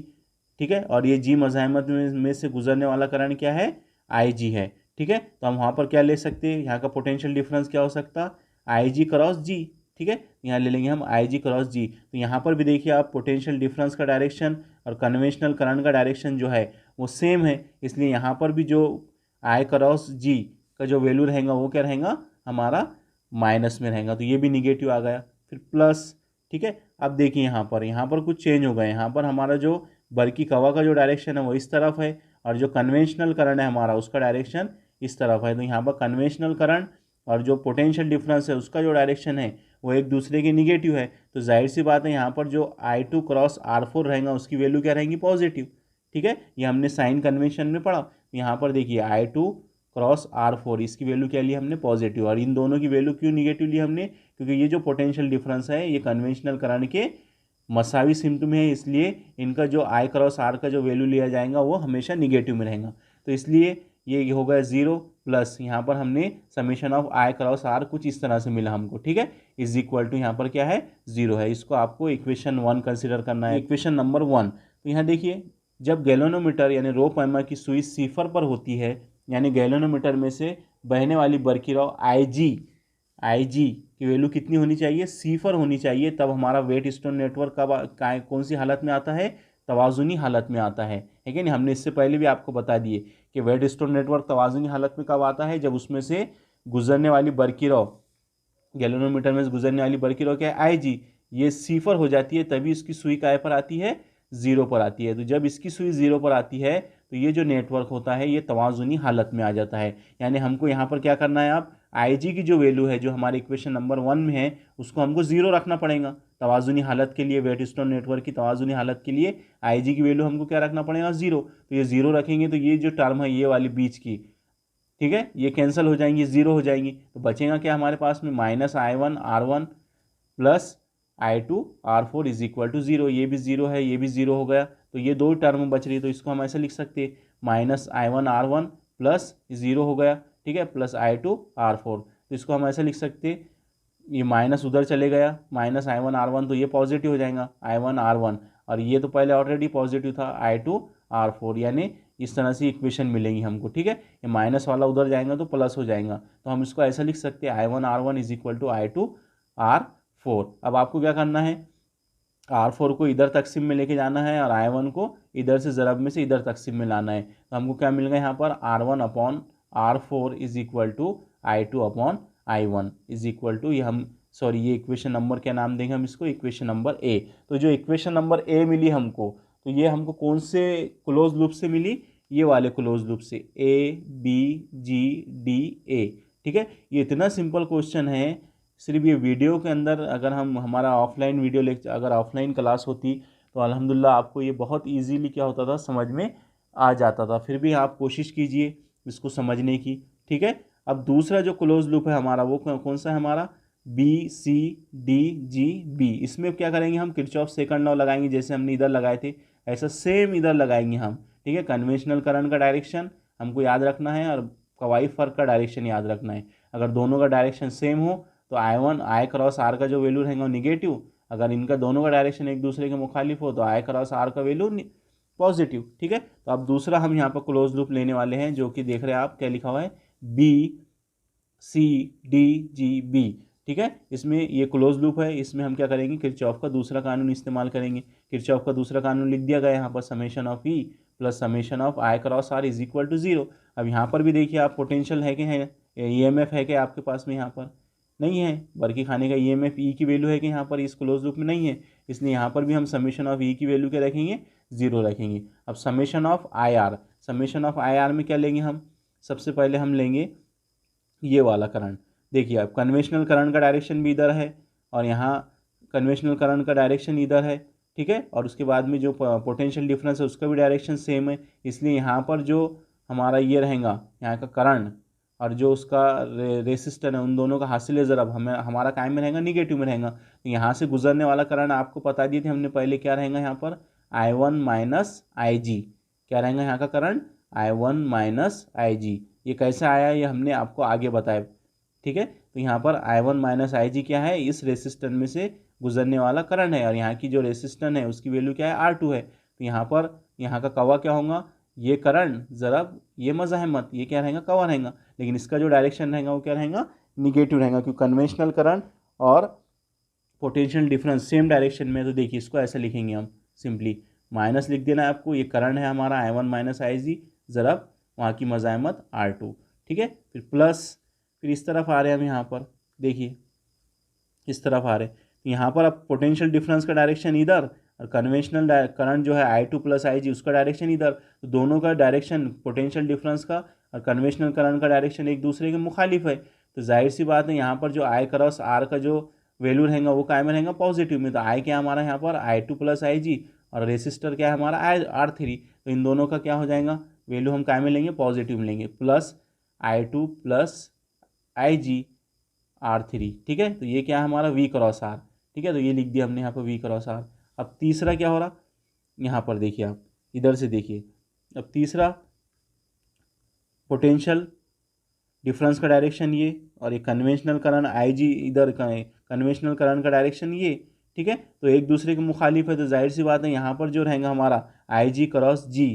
ठीक है, और ये G मज़ाहमत में से गुजरने वाला करंट क्या है, IG है, ठीक है। तो हम वहाँ पर क्या ले सकते हैं, यहाँ का पोटेंशियल डिफरेंस क्या हो सकता, IG क्रॉस G, ठीक है, यहाँ ले लेंगे हम IG क्रॉस G। तो यहाँ पर भी देखिए आप, पोटेंशियल डिफरेंस का डायरेक्शन और कन्वेंशनल करंट का डायरेक्शन जो है वो सेम है, इसलिए यहाँ पर भी जो I क्रॉस G का जो वैल्यू रहेगा वो क्या रहेगा, हमारा माइनस में रहेगा। तो ये भी निगेटिव आ गया, फिर प्लस, ठीक है। अब देखिए यहाँ पर कुछ चेंज हो गए, यहाँ पर हमारा जो बरकी कवा का जो डायरेक्शन है वो इस तरफ है, और जो कन्वेंशनल करंट है हमारा उसका डायरेक्शन इस तरफ है। तो यहाँ पर कन्वेंशनल करंट और जो पोटेंशियल डिफरेंस है उसका जो डायरेक्शन है वो एक दूसरे के निगेटिव है। तो जाहिर सी बात है यहाँ पर जो I2 क्रॉस R4 रहेगा उसकी वैल्यू क्या रहेंगी, पॉजिटिव, ठीक है, ये हमने साइन कन्वेंशन में पढ़ा। यहाँ पर देखिए I2 क्रॉस R4 इसकी वैल्यू क्या ली हमने, पॉजिटिव, और इन दोनों की वैल्यू क्यों निगेटिव ली हमने, क्योंकि ये जो पोटेंशियल डिफरेंस है ये कन्वेंशनल करंट के मसावी सिम्टम है, इसलिए इनका जो I क्रॉस R का जो वैल्यू लिया जाएगा वो हमेशा निगेटिव में रहेगा। तो इसलिए ये हो गया 0 प्लस, यहाँ पर हमने summation of I cross R कुछ इस तरह से मिला हमको, ठीक है, इज इक्वल टू यहाँ पर क्या है, 0 है। इसको आपको इक्वेशन 1 कंसिडर करना है, इक्वेशन नंबर 1। तो यहाँ देखिए, जब गैलोनोमीटर यानी रो पैमा की सुई सिफर पर होती है, यानी गैलोनोमीटर में से बहने वाली बरकीराव IG की वैल्यू कितनी होनी चाहिए, सिफर होनी चाहिए, तब हमारा वेट स्टोन नेटवर्क कौन सी हालत में आता है, तवाजुनी हालत में आता है कि नहीं। हमने इससे पहले भी आपको बता दिए कि वेट स्टोन नेटवर्क तवाजुनी हालत में कब आता है, जब उसमें से गुजरने वाली बरकीराव, गैलोनोमीटर में से गुजरने वाली बरकीराव क्या है, IG, ये सिफर हो जाती है, तभी इसकी सुई काय पर आती है, 0 पर आती है। तो जब इसकी सुई 0 पर आती है तो ये जो नेटवर्क होता है ये तवाजुनी हालत में आ जाता है। यानी हमको यहाँ पर क्या करना है, आप IG की जो वैल्यू है जो हमारे इक्वेशन नंबर 1 में है उसको हमको 0 रखना पड़ेगा तवाजुनी हालत के लिए। वेट स्टोन नेटवर्क की तवाजुनी हालत के लिए IG की वैल्यू हमको क्या रखना पड़ेगा, 0। तो ये 0 रखेंगे तो ये जो टर्म है ये वाली बीच की, ठीक है, ये कैंसिल हो जाएंगी, 0 हो जाएंगी। तो बचेगा क्या हमारे पास में, minus I1 R1 plus I2 R4 is equal to 0। ये भी 0 है, ये भी 0 हो गया, तो ये दो टर्म बच रही है। तो इसको हम ऐसे लिख सकते हैं, माइनस I1 R1 प्लस 0 हो गया, ठीक है, प्लस I2 R4। तो इसको हम ऐसे लिख सकते हैं, ये माइनस उधर चले गया, माइनस I1 R1, तो ये पॉजिटिव हो जाएगा I1 R1, और ये तो पहले ऑलरेडी पॉजिटिव था I2 R4, यानी इस तरह से इक्वेशन मिलेंगी हमको, ठीक है। ये माइनस वाला उधर जाएगा तो प्लस हो जाएगा, तो हम इसको ऐसा लिख सकते हैं I1 R1 is equal to I2 R4। अब आपको क्या करना है, R4 को इधर तकसीम में लेके जाना है और I1 को इधर से ज़रब में से इधर तकसीम में लाना है। तो हमको क्या मिल गया यहाँ पर, R1 upon R4 is equal to I2 upon I1 is equal to, ये हम ये इक्वेशन नंबर क्या नाम देंगे हम इसको, इक्वेशन नंबर A। तो जो इक्वेशन नंबर A मिली हमको, तो ये हमको कौन से क्लोज लूप से मिली, ये वाले क्लोज लूप से, ABGDA, ठीक है। ये इतना सिंपल क्वेश्चन है, सिर्फ ये वीडियो के अंदर अगर हमारा ऑफलाइन वीडियो लेक्चर, अगर ऑफलाइन क्लास होती तो अल्हम्दुलिल्लाह आपको ये बहुत इजीली क्या होता था, समझ में आ जाता था। फिर भी आप कोशिश कीजिए इसको समझने की, ठीक है। अब दूसरा जो क्लोज लूप है हमारा वो कौन सा है हमारा, BCDGB। इसमें क्या करेंगे हम, किरचॉफ सेकंड लॉ लगाएंगे, जैसे हमने इधर लगाए थे ऐसा सेम इधर लगाएंगे हम। ठीक है, कन्वेंशनल करंट का डायरेक्शन हमको याद रखना है और कवाई फर्क का डायरेक्शन याद रखना है। अगर दोनों का डायरेक्शन सेम हो तो I क्रॉस आर का जो वैल्यू रहेगा वो निगेटिव, अगर इनका दोनों का डायरेक्शन एक दूसरे के मुखालिफ हो तो I क्रॉस आर का वैल्यू पॉजिटिव। ठीक है, तो अब दूसरा हम यहाँ पर क्लोज लूप लेने वाले हैं, जो कि देख रहे हैं आप क्या लिखा हुआ है, BCDGB। ठीक है, इसमें ये क्लोज लूप है, इसमें हम क्या करेंगे, किरचॉफ का दूसरा कानून इस्तेमाल करेंगे। किरचॉफ का दूसरा कानून लिख दिया गया यहाँ पर, summation of E plus summation of I cross r is equal to 0। अब यहाँ पर भी देखिए आप, पोटेंशियल है कि है, EMF है कि आपके पास में, यहाँ पर नहीं है। बर्की खाने का EMF E की वैल्यू है कि यहाँ पर इस क्लोज लूप में नहीं है, इसलिए यहाँ पर भी हम समेशन ऑफ E की वैल्यू क्या रखेंगे, 0 रखेंगे। अब summation of IR, summation of IR में क्या लेंगे हम, सबसे पहले हम लेंगे ये वाला करंट। देखिए अब कन्वेंशनल करंट का डायरेक्शन भी इधर है और यहाँ कन्वेंशनल करंट का डायरेक्शन इधर है। ठीक है, और उसके बाद में जो पोटेंशियल डिफरेंस है उसका भी डायरेक्शन सेम है, इसलिए यहाँ पर जो हमारा ये रहेगा यहाँ का करंट और जो उसका रेसिस्टर है, उन दोनों का हासिल ज़रब हमें हमारा कायम में रहेगा, निगेटिव में रहेगा। तो यहाँ से गुजरने वाला करंट आपको बता दिए थे हमने पहले, क्या रहेगा यहाँ पर, I1 माइनस IG। क्या रहेगा यहाँ का करंट, I1 माइनस IG। ये कैसे आया ये हमने आपको आगे बताया। ठीक है, तो यहाँ पर I1 माइनस IG क्या है, इस रेसिस्टर में से गुजरने वाला करंट है, और यहाँ की जो रेसिस्टर है उसकी वैल्यू क्या है, R2 है। तो यहाँ पर यहाँ का कवा क्या होगा, ये करंट ज़रब ये मज़ाहमत, ये क्या रहेगा, कवा रहेगा, लेकिन इसका जो डायरेक्शन रहेगा वो क्या रहेगा, निगेटिव रहेगा, क्योंकि कन्वेंशनल करंट और पोटेंशियल डिफरेंस सेम डायरेक्शन में। तो देखिए इसको ऐसे लिखेंगे हम, सिंपली माइनस लिख देना है आपको, ये करंट है हमारा I1 माइनस IG ज़रब वहाँ की मज़ाहमत R2। ठीक है, फिर प्लस, फिर इस तरफ आ रहे हैं हम, यहाँ पर देखिए इस तरफ आ रहे हैं, तो यहाँ पर अब पोटेंशियल डिफरेंस का डायरेक्शन इधर और कन्वेंशनल करंट जो है I2 प्लस IG उसका डायरेक्शन इधर, तो दोनों का डायरेक्शन पोटेंशियल डिफरेंस का और कन्वेंशनल करंट का डायरेक्शन एक दूसरे के मुखालिफ है। तो जाहिर सी बात है यहाँ पर जो I क्रॉस आर का जो वैल्यू रहेगा वो काय में रहेगा, पॉजिटिव में। तो I क्या हमारा यहाँ पर I2 प्लस IG और रेसिस्टर क्या है हमारा R3, तो इन दोनों का क्या हो जाएगा, वैल्यू हम काय में लेंगे, पॉजिटिव में लेंगे, plus I2 plus IG R3। ठीक है, तो ये क्या है हमारा V क्रॉस R। ठीक है, तो ये लिख दिया हमने यहाँ पर V क्रॉस R। अब तीसरा क्या हो रहा, यहाँ पर देखिए आप इधर से देखिए, अब तीसरा पोटेंशियल डिफरेंस का डायरेक्शन ये, और ये कन्वेंशनल करंट IG इधर का है, कन्वेंशनल करंट का डायरेक्शन ये। ठीक है, तो एक दूसरे के मुखालिफ है, तो जाहिर सी बात है यहाँ पर जो रहेगा हमारा IG क्रॉस G।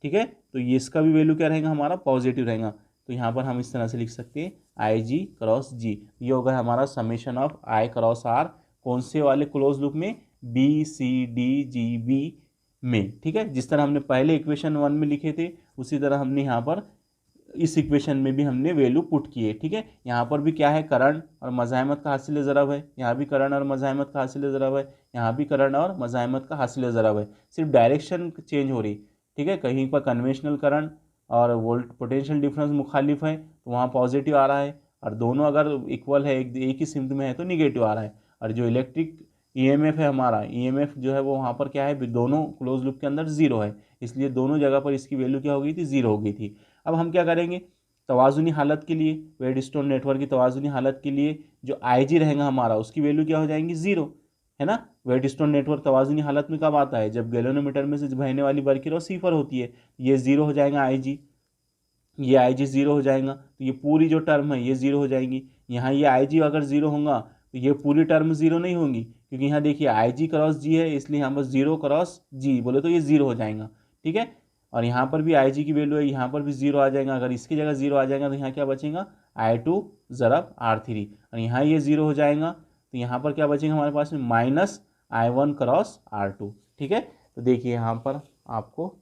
ठीक है, तो ये इसका भी वैल्यू क्या रहेगा हमारा, पॉजिटिव रहेगा। तो यहाँ पर हम इस तरह से लिख सकते हैं IG क्रॉस G। ये होगा हमारा summation of I cross R, कौन से वाले क्लोज लूप में, BCDGB में। ठीक है, जिस तरह हमने पहले इक्वेशन 1 में लिखे थे उसी तरह हमने यहाँ पर इस इक्वेशन में भी हमने वैल्यू पुट किए। ठीक है, यहाँ पर भी क्या है, करंट और मज़ाहमत का हासिल ज़रब है, यहाँ भी करंट और मज़ाहमत का हासिल ज़रब है, यहाँ भी करंट और मज़ाहमत का हासिल ज़रब है, सिर्फ डायरेक्शन चेंज हो रही। ठीक है, कहीं पर कन्वेंशनल करंट और वोल्ट पोटेंशियल डिफरेंस मुखालिफ है तो वहाँ पॉजिटिव आ रहा है, और दोनों अगर इक्वल है, एक ही सिमत में है तो निगेटिव आ रहा है। और जो इलेक्ट्रिक EMF है हमारा, EMF जो है वो वहाँ पर क्या है, दोनों क्लोज लूप के अंदर 0 है, इसलिए दोनों जगह पर इसकी वैल्यू क्या हो गई थी, 0 हो गई थी। अब हम क्या करेंगे, तवाज़ुनी हालत के लिए, वेडस्टोन नेटवर्क की तवाज़ुनी हालत के लिए जो IG रहेगा हमारा उसकी वैल्यू क्या हो जाएंगी, 0, है ना। वेडस्टोन नेटवर्क तवाज़ुनी हालत में कब आता है, जब गैल्वेनोमीटर में से बहने वाली बरक़ी सिफर होती है, ये 0 हो जाएगा IG, ये IG 0 हो जाएगा, तो ये पूरी जो टर्म है ये 0 हो जाएंगी। यहाँ ये IG अगर 0 होगा तो ये पूरी टर्म 0 नहीं होंगी, क्योंकि यहाँ देखिए IG क्रॉस G है, इसलिए यहाँ पर 0 क्रॉस G बोले तो ये 0 हो जाएगा। ठीक है, और यहाँ पर भी IG की वैल्यू है, यहाँ पर भी 0 आ जाएगा, अगर इसकी जगह 0 आ जाएगा तो यहाँ क्या बचेगा, I2 ज़रब R3, और यहाँ ये 0 हो जाएगा, तो यहाँ पर क्या बचेगा हमारे पास में, माइनस I1 क्रॉस R2। ठीक है, तो देखिए यहाँ पर आपको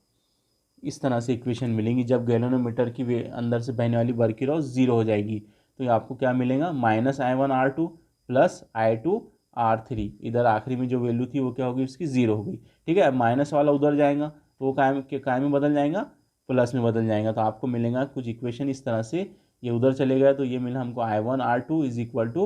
इस तरह से इक्वेशन मिलेंगी, जब गैल्वेनोमीटर की अंदर से बहने वाली बरक़ी 0 हो जाएगी तो आपको क्या मिलेगा, minus I1 R2 plus I2 R3, इधर आखिरी में जो वैल्यू थी वो क्या होगी, उसकी 0 हो गई। ठीक है, अब माइनस वाला उधर जाएगा तो वो काय में बदल जाएगा, प्लस में बदल जाएगा, तो आपको मिलेगा कुछ इक्वेशन इस तरह से, ये उधर चले गया तो ये मिला हमको I1 R2 is equal to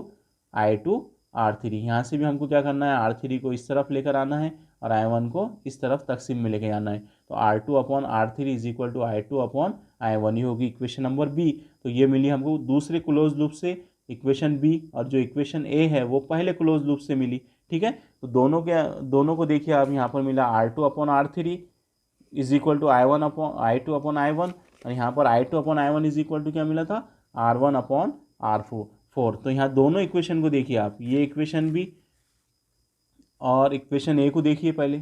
I2 R3। यहाँ से भी हमको क्या करना है, R3 को इस तरफ लेकर आना है और I1 को इस तरफ तकसीम में लेकर आना है। तो R2/R3 is equal to I2/I1 ही होगी इक्वेशन नंबर बी। तो ये मिली हमको दूसरे क्लोज लूप से इक्वेशन बी, और जो इक्वेशन ए है वो पहले क्लोज लूप से मिली। ठीक है, तो दोनों को देखिए आप, यहाँ पर मिला R2/R3 is equal to I2/I1, और यहाँ पर I2/I1 इज इक्वल टू क्या मिला था, R1/R4। तो यहाँ दोनों इक्वेशन को देखिए आप, ये इक्वेशन भी और इक्वेशन ए को देखिए पहले।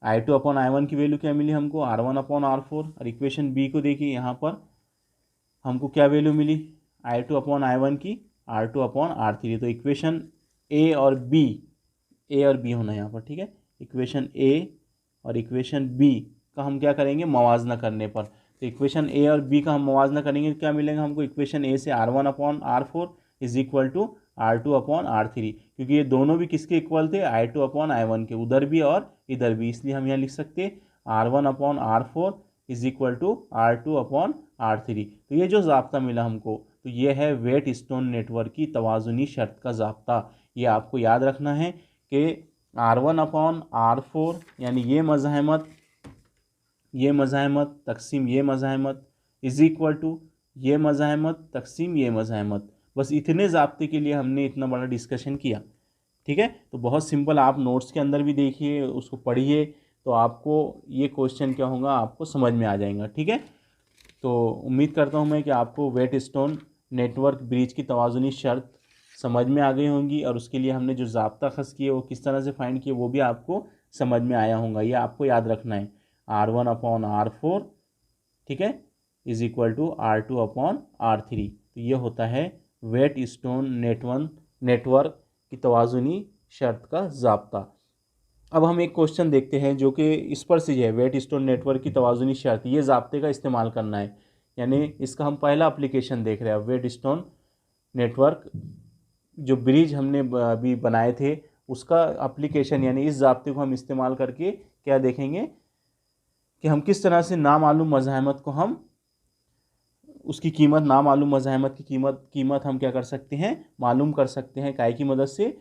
I2/I1 की वैल्यू क्या मिली हमको, R1/R4, और इक्वेशन बी को देखिए, यहाँ पर हमको क्या वैल्यू मिली I2/I1 की R2/R3। तो इक्वेशन ए और बी होना यहाँ पर। ठीक है, इक्वेशन ए और इक्वेशन बी का हम क्या करेंगे, मवाजना करने पर। तो इक्वेशन ए और बी का हम मवाजना करेंगे तो क्या मिलेगा हमको, इक्वेशन ए से R1/R4 is equal to R2/R3, क्योंकि ये दोनों भी किसके इक्वल थे, I2/I1 के, उधर भी और इधर भी। इसलिए हम यहाँ लिख सकते R1/R4 is equal to R2/R3। तो ये जो ज़ाब्ता मिला हमको, तो ये है वेट स्टोन नेटवर्क की तवाज़ुनी शर्त का ज़ाब्ता। ये आपको याद रखना है कि R1/R4 यानी ये मज़ाहमत तकसीम ये मज़ाहमत इज़ इक्वल टू ये मज़ाहमत तकसीम ये मज़ाहमत। बस इतने ज़ाब्ते के लिए हमने इतना बड़ा डिस्कशन किया। ठीक है, तो बहुत सिंपल, आप नोट्स के अंदर भी देखिए, उसको पढ़िए, तो आपको ये क्वेश्चन क्या होगा आपको समझ में आ जाएगा। ठीक है, तो उम्मीद करता हूँ मैं कि आपको वेट स्टोन नेटवर्क ब्रिज की तवाज़ुनी शर्त समझ में आ गई होंगी, और उसके लिए हमने जो ज़ाब्ता खस किए वो किस तरह से फाइंड किए वो भी आपको समझ में आया होगा। ये आपको याद रखना है, R1/R4, ठीक है, इज इक्वल टू R2/R3। तो ये होता है वेट स्टोन नेटवर्क की तवाज़ुनी शर्त का ज़ाब्ता। अब हम एक क्वेश्चन देखते हैं जो कि इस पर से है, वेट स्टोन नेटवर्क की तवाज़ुनी शर्त, ये ज़ाब्ते का इस्तेमाल करना है। यानी इसका हम पहला एप्लीकेशन देख रहे हैं, वेट स्टोन नेटवर्क जो ब्रिज हमने अभी बनाए थे उसका एप्लीकेशन, यानी इस ज़ाब्ते को हम इस्तेमाल करके क्या देखेंगे कि हम किस तरह से नामालूम मज़ाहमत को हम उसकी कीमत, नामालूम मज़ाहमत की कीमत हम क्या कर सकते हैं, मालूम कर सकते हैं, काय की मदद से,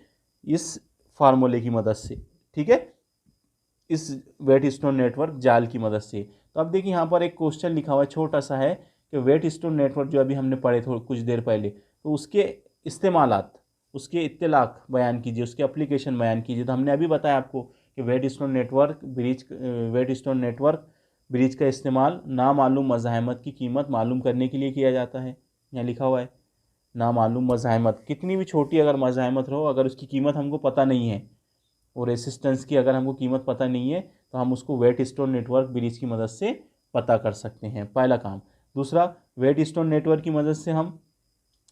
इस फार्मूले की मदद से। ठीक है, इस वेट स्टोन नेटवर्क जाल की मदद से। तो अब देखिए यहाँ पर एक क्वेश्चन लिखा हुआ है, छोटा सा है, कि वेट स्टोन नेटवर्क जो अभी हमने पढ़े थे कुछ देर पहले, तो उसके इस्तेमालात, उसके इत्तलाक बयान कीजिए, उसके एप्लीकेशन बयान कीजिए। तो हमने अभी बताया आपको कि वेट स्टोन नेटवर्क ब्रिज का इस्तेमाल नामालूम मज़ाहमत की कीमत मालूम करने के लिए किया जाता है। यहाँ लिखा हुआ है नामालूम मज़ाहमत, कितनी भी छोटी अगर मज़ाहमत हो, अगर उसकी कीमत हमको पता नहीं है और रेसिस्टेंस की अगर हमको कीमत पता नहीं है, तो हम उसको वेट स्टोन नेटवर्क ब्रिज की मदद से पता कर सकते हैं, पहला काम। दूसरा, वेट स्टोन नेटवर्क की मदद से हम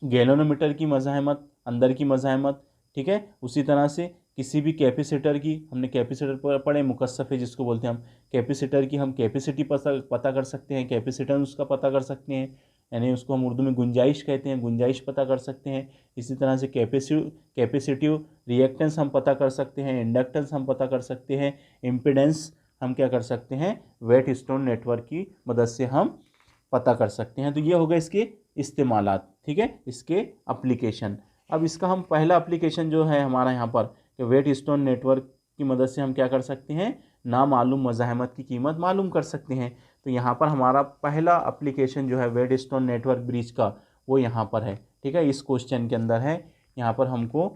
गैलोनोमीटर की मज़ाहमत, अंदर की मज़ाहमत, ठीक है, उसी तरह से किसी भी कैपेसिटर की, हमने कैपेसिटर पर पढ़े, मुकस्सफ़े जिसको बोलते हैं हम, कैपेसिटर की हम कैपेसिटी पता कर सकते हैं, कैपेसिटेंस उसका पता कर सकते हैं, यानी उसको हम उर्दू में गुंजाइश कहते हैं, गुंजाइश पता कर सकते हैं। इसी तरह से कैपेसिटिव रिएक्टेंस हम पता कर सकते हैं, इंडक्टेंस हम पता कर सकते हैं, इम्पीडेंस हम क्या कर सकते हैं, वेट स्टोन नेटवर्क की मदद से हम पता कर सकते हैं। तो ये होगा इसके इस्तेमालात, ठीक है, इसके एप्लीकेशन। अब इसका हम पहला एप्लीकेशन जो है हमारा यहाँ पर, कि वेट स्टोन नेटवर्क की मदद से हम क्या कर सकते हैं, नामालूम मज़ाहमत की कीमत मालूम कर सकते हैं। तो यहाँ पर हमारा पहला एप्लीकेशन जो है वेट स्टोन नेटवर्क ब्रिज का, वो यहाँ पर है। ठीक है, इस क्वेश्चन के अंदर है। यहाँ पर हमको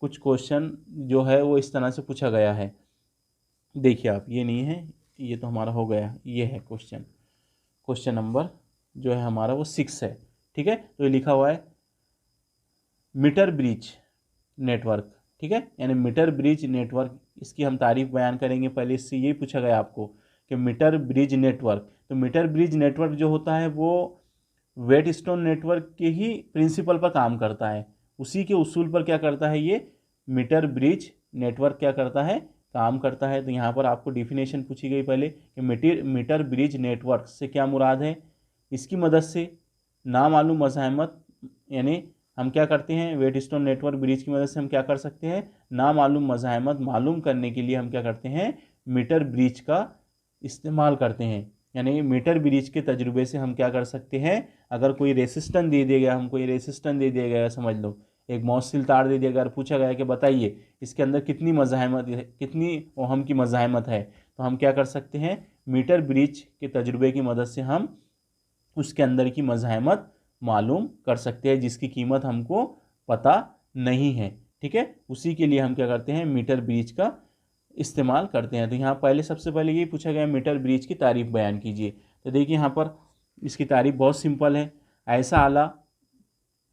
कुछ क्वेश्चन जो है वो इस तरह से पूछा गया है, देखिए आप, ये नहीं है, ये तो हमारा हो गया, ये है क्वेश्चन नंबर जो है हमारा वो 6 है। ठीक है, तो ये लिखा हुआ है मीटर ब्रिज नेटवर्क, ठीक है, यानी मीटर ब्रिज नेटवर्क, इसकी हम तारीफ बयान करेंगे। पहले इससे यही पूछा गया आपको कि मीटर ब्रिज नेटवर्क, तो मीटर ब्रिज नेटवर्क जो होता है वो वेट स्टोन नेटवर्क के ही प्रिंसिपल पर काम करता है, उसी के उसूल पर क्या करता है, ये मीटर ब्रिज नेटवर्क क्या करता है, काम करता है। तो यहाँ पर आपको डिफिनेशन पूछी गई पहले कि मीटर ब्रिज नेटवर्क से क्या मुराद है, इसकी मदद से नामालूम मज़ाहमत, यानी हम क्या करते हैं, वेट स्टोन नेटवर्क ब्रिज की मदद से हम क्या कर सकते हैं, नामालूम मज़ाहमत मालूम करने के लिए हम क्या करते हैं, मीटर ब्रिज का इस्तेमाल करते हैं। यानी मीटर ब्रिज के तजुर्बे से हम क्या कर सकते हैं, अगर कोई रेसिस्टेंस दे दिया गया, हमको ये रेसिस्टेंस दे दिया गया, समझ लो एक मौसिल तार दे दिया, अगर पूछा गया कि बताइए इसके अंदर कितनी मज़ाहमत है, कितनी ओहम की मज़ाहमत है, तो हम क्या कर सकते हैं, मीटर ब्रिज के तजुर्बे की मदद से हम उसके अंदर की मज़ाहमत मालूम कर सकते हैं, जिसकी कीमत हमको पता नहीं है। ठीक है, उसी के लिए हम क्या करते हैं, मीटर ब्रिज का इस्तेमाल करते हैं। तो यहाँ पहले सबसे पहले ये पूछा गया मीटर ब्रिज की तारीफ बयान कीजिए। तो देखिए यहाँ पर इसकी तारीफ बहुत सिंपल है। ऐसा आला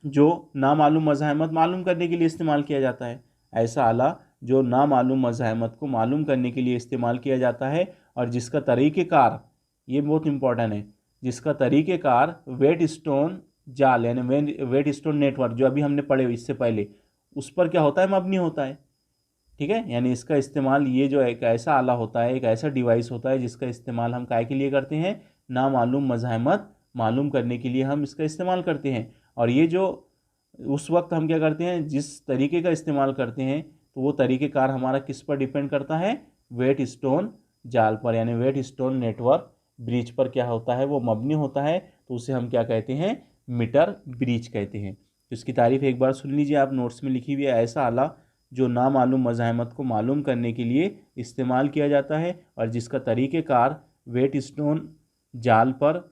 जो नामालूम मज़ाहमत मालूम करने के लिए इस्तेमाल किया जाता है। ऐसा आला जो नामालूम मज़ाहमत को मालूम करने के लिए इस्तेमाल किया जाता है और जिसका तरीक़ेकार, ये बहुत इंपॉर्टेंट है, जिसका तरीक़ेकार वेट स्टोन जाल यानी वेट स्टोन नेटवर्क जो अभी हमने पढ़े इससे पहले, उस पर क्या होता है, मबनी होता है। ठीक है, यानी इसका इस्तेमाल, ये जो एक ऐसा आला होता है, एक ऐसा डिवाइस होता है जिसका इस्तेमाल हम काय के लिए करते हैं, नामालूम मज़ाहमत मालूम करने के लिए हम इसका इस्तेमाल करते हैं। और ये जो उस वक्त हम क्या करते हैं, जिस तरीके का इस्तेमाल करते हैं, तो वो तरीक़ेकार हमारा किस पर डिपेंड करता है, वेट स्टोन जाल पर, यानी वेट स्टोन नेटवर्क ब्रिज पर क्या होता है, वो मबनी होता है। तो उसे हम क्या कहते हैं, मीटर ब्रिज कहते हैं। तो इसकी तारीफ एक बार सुन लीजिए, आप नोट्स में लिखी हुई है। ऐसा आला जो नामालूम मज़ाहमत को मालूम करने के लिए इस्तेमाल किया जाता है और जिसका तरीक़ेकार वेट स्टोन जाल पर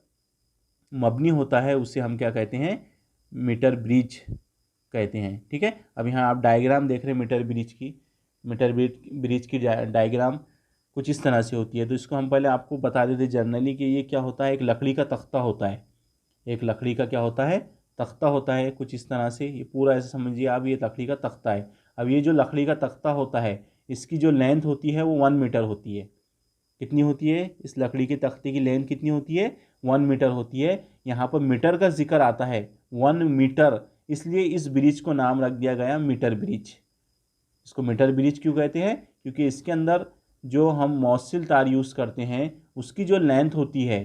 मबनी होता है, उसे हम क्या कहते हैं, मीटर ब्रिज कहते हैं। ठीक है, अब यहाँ आप डायग्राम देख रहे हैं मीटर ब्रिज की। मीटर ब्रिज की डायग्राम कुछ इस तरह से होती है। तो इसको हम पहले आपको बता देते जनरली कि ये क्या होता है, एक लकड़ी का तख्ता होता है। एक लकड़ी का क्या होता है, तख्ता होता है कुछ इस तरह से। ये पूरा ऐसे समझिए आप, ये लकड़ी का तख्ता है। अब ये जो लकड़ी का तख्ता होता है, इसकी जो लेंथ होती है वो 1 मीटर होती है। कितनी होती है, इस लकड़ी के तख्ते की लेंथ कितनी होती है, 1 मीटर होती है। यहाँ पर मीटर का जिक्र आता है, 1 मीटर, इसलिए इस ब्रिज को नाम रख दिया गया मीटर ब्रिज। इसको मीटर ब्रिज क्यों कहते हैं, क्योंकि इसके अंदर जो हम मौसिल तार यूज़ करते हैं उसकी जो लेंथ होती है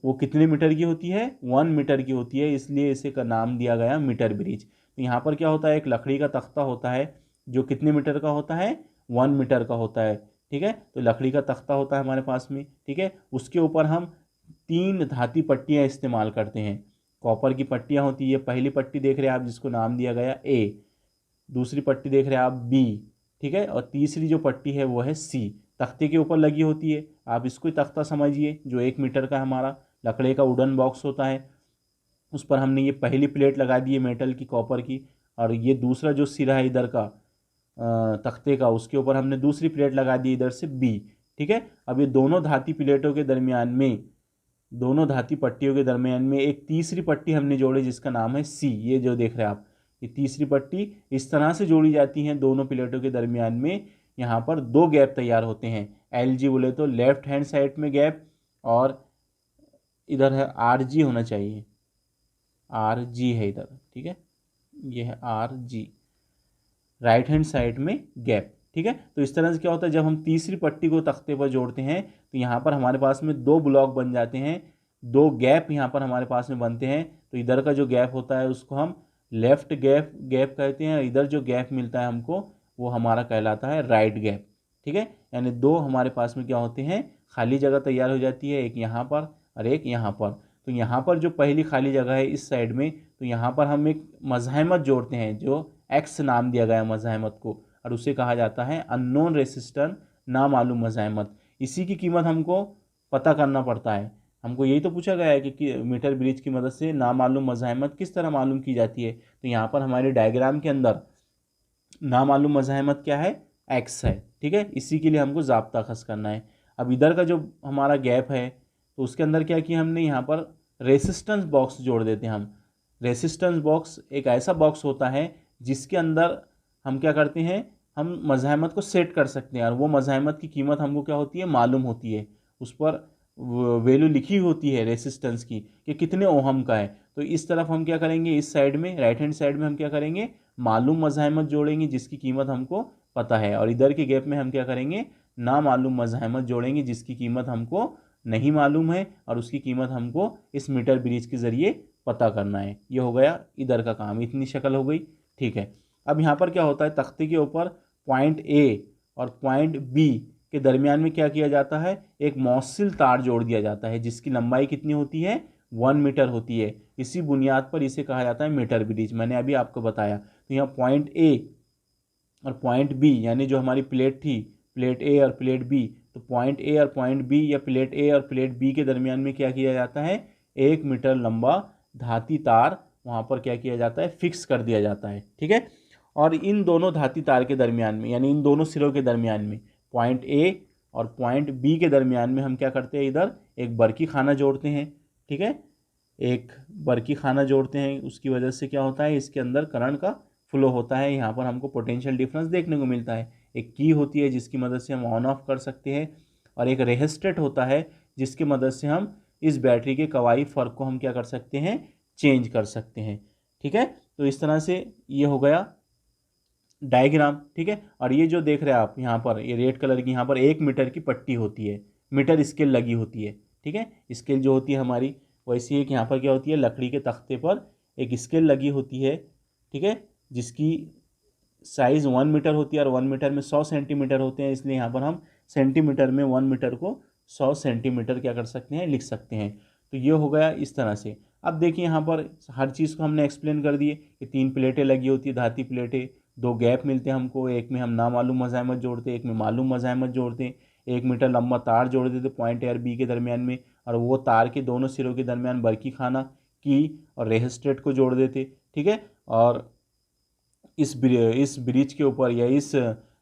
वो कितने मीटर की होती है, 1 मीटर की होती है, इसलिए इसे का नाम दिया गया मीटर ब्रिज। तो यहाँ पर क्या होता है, एक लकड़ी का तख्ता होता है जो कितने मीटर का होता है, 1 मीटर का होता है। ठीक है, तो लकड़ी का तख्ता होता है हमारे पास में। ठीक है, उसके ऊपर हम 3 धाती पट्टियाँ इस्तेमाल करते हैं। कॉपर की पट्टियाँ होती है। पहली पट्टी देख रहे हैं आप जिसको नाम दिया गया ए, दूसरी पट्टी देख रहे हैं आप बी। ठीक है, और तीसरी जो पट्टी है वो है सी, तख्ते के ऊपर लगी होती है। आप इसको ही तख्ता समझिए जो 1 मीटर का हमारा लकड़े का वुडन बॉक्स होता है। उस पर हमने ये पहली प्लेट लगा दी है मेटल की, कॉपर की, और ये दूसरा जो सिरा है इधर का तख्ते का, उसके ऊपर हमने दूसरी प्लेट लगा दी इधर से बी। ठीक है, अब ये दोनों धाती प्लेटों के दरमियान में, दोनों धाती पट्टियों के दरमियान में एक तीसरी पट्टी हमने जोड़ी जिसका नाम है सी। ये जो देख रहे हैं आप, ये तीसरी पट्टी इस तरह से जोड़ी जाती हैं दोनों प्लेटों के दरमियान में। यहाँ पर 2 गैप तैयार होते हैं। LG बोले तो लेफ्ट हैंड साइड में गैप, और इधर है RG होना चाहिए, RG है इधर। ठीक है, ये है RG, राइट हैंड साइड में गैप। ठीक है, तो इस तरह से क्या होता है, जब हम तीसरी पट्टी को तख्ते पर जोड़ते हैं तो यहाँ पर हमारे पास में 2 ब्लॉक बन जाते हैं, 2 गैप यहाँ पर हमारे पास में बनते हैं। तो इधर का जो गैप होता है उसको हम लेफ्ट गैप कहते हैं, इधर जो गैप मिलता है हमको वो हमारा कहलाता है राइट गैप। ठीक है, यानी 2 हमारे पास में क्या होते हैं, खाली जगह तैयार हो जाती है, एक यहाँ पर और एक यहाँ पर। तो यहाँ पर जो पहली खाली जगह है इस साइड में, तो यहाँ पर हम एक मज़ाहमत जोड़ते हैं जो एक्स नाम दिया गया मज़ाहमत को, और उसे कहा जाता है अननोन रेसिस्टेंस, नामालूम मज़ाहमत। इसी की कीमत हमको पता करना पड़ता है। हमको यही तो पूछा गया है कि मीटर ब्रिज की मदद से नामालूम मज़ाहमत किस तरह मालूम की जाती है। तो यहाँ पर हमारे डायग्राम के अंदर नामालूम मज़ाहमत क्या है, एक्स है। ठीक है, इसी के लिए हमको ज़ाब्ता खस करना है। अब इधर का जो हमारा गैप है, तो उसके अंदर क्या किया हमने, यहाँ पर रेसिस्टेंस बॉक्स जोड़ देते हैं हम। रेसिस्टेंस बॉक्स एक ऐसा बॉक्स होता है जिसके अंदर हम क्या करते हैं, हम मज़ाहमत को सेट कर सकते हैं, और वो मज़ाहमत की कीमत हमको क्या होती है, मालूम होती है। उस पर वैल्यू लिखी होती है रेसिस्टेंस की कि कितने ओहम का है। तो इस तरफ हम क्या करेंगे, इस साइड में राइट हैंड साइड में हम क्या करेंगे, मालूम मज़ाहमत जोड़ेंगे जिसकी कीमत हमको पता है, और इधर के गैप में हम क्या करेंगे, नामालूम मज़ाहमत जोड़ेंगे जिसकी कीमत हमको नहीं मालूम है, और उसकी कीमत हमको इस मीटर ब्रिज के ज़रिए पता करना है। ये हो गया इधर का काम, इतनी शक्ल हो गई। ठीक है, अब यहाँ पर क्या होता है, तख्ते के ऊपर पॉइंट A और पॉइंट B के दरमियान में क्या किया जाता है, एक मौसिल तार जोड़ दिया जाता है जिसकी लंबाई कितनी होती है, 1 मीटर होती है। इसी बुनियाद पर इसे कहा जाता है मीटर ब्रिज, मैंने अभी आपको बताया। तो यहाँ पॉइंट A और पॉइंट B यानी जो हमारी प्लेट थी, प्लेट A और प्लेट B, तो पॉइंट ए और पॉइंट बी या प्लेट ए और प्लेट बी के दरमियान में क्या किया जाता है, 1 मीटर लंबा धाती तार वहाँ पर क्या किया जाता है, फिक्स कर दिया जाता है। ठीक है, और इन दोनों धाती तार के दरमियान में, यानी इन दोनों सिरों के दरमियान में, पॉइंट ए और पॉइंट बी के दरमियान में हम क्या करते हैं, इधर एक बरकी खाना जोड़ते हैं। ठीक है, एक बरकी खाना जोड़ते हैं, उसकी वजह से क्या होता है, इसके अंदर करंट का फ्लो होता है। यहाँ पर हमको पोटेंशियल डिफरेंस देखने को मिलता है। एक की होती है जिसकी मदद से हम ऑन ऑफ कर सकते हैं, और एक रेजिस्टेंट होता है जिसकी मदद से हम इस बैटरी के कवाई फ़र्क को हम क्या कर सकते हैं, चेंज कर सकते हैं। ठीक है, तो इस तरह से ये हो गया डायग्राम। ठीक है, और ये जो देख रहे हैं आप यहाँ पर, ये रेड कलर की यहाँ पर 1 मीटर की पट्टी होती है, मीटर स्केल लगी होती है। ठीक है, स्केल जो होती है हमारी, वैसी एक यहाँ पर क्या होती है, लकड़ी के तख्ते पर एक स्केल लगी होती है। ठीक है, जिसकी साइज़ 1 मीटर होती है, और 1 मीटर में 100 सेंटीमीटर होते हैं, इसलिए यहाँ पर हम सेंटीमीटर में 1 मीटर को 100 सेंटीमीटर क्या कर सकते हैं, लिख सकते हैं। तो ये हो गया इस तरह से। अब देखिए यहाँ पर हर चीज़ को हमने एक्सप्लेन कर दिए कि 3 प्लेटें लगी होती है, धाती प्लेटें, 2 गैप मिलते हैं हमको, एक में हम नामालूम मज़ाहमत जोड़ते हैं, एक में मालूम मज़ाहमत जोड़ते हैं, 1 मीटर लंबा तार जोड़ देते पॉइंट ए और बी के दरमियान में, और वो तार के दोनों सिरों के दरमियान बरकी खाना की और रेजिस्टेंट को जोड़ देते। ठीक है, और इस ब्रिज के ऊपर या इस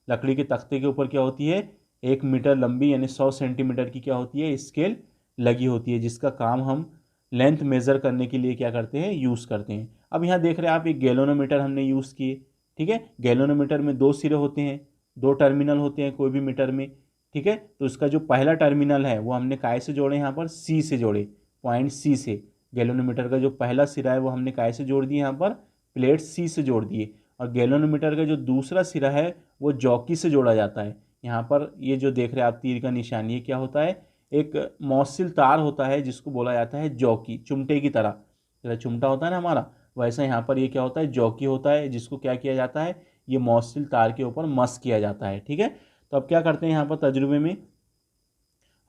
लकड़ी के तख्ते के ऊपर क्या होती है, 1 मीटर लंबी यानी 100 सेंटीमीटर की क्या होती है, स्केल लगी होती है, जिसका काम हम लेंथ मेज़र करने के लिए क्या करते हैं, यूज़ करते हैं। अब यहाँ देख रहे हैं आप, एक गैलोनोमीटर हमने यूज़ किए। ठीक है, गैलोनोमीटर में 2 सिरे होते हैं, 2 टर्मिनल होते हैं कोई भी मीटर में। ठीक है, तो इसका जो पहला टर्मिनल है वो हमने काय से जोड़े, यहाँ पर सी से जोड़े, पॉइंट सी से। गैलोनोमीटर का जो पहला सिरा है वो हमने काय से जोड़ दिया, यहाँ पर प्लेट सी से जोड़ दिए। और गैलोनोमीटर का जो दूसरा सिरा है वो जॉकी से जोड़ा जाता है। यहाँ पर ये जो देख रहे हैं आप तीर का निशान, ये क्या होता है, एक मौसिल तार होता है जिसको बोला जाता है जॉकी, चुमटे की तरह, जैसा चुमटा होता है ना हमारा, वैसा यहाँ पर ये क्या होता है, जॉकी होता है, जिसको क्या किया जाता है, ये मौसिल तार के ऊपर मस किया जाता है। ठीक है, तो अब क्या करते हैं यहाँ पर तजुर्बे में,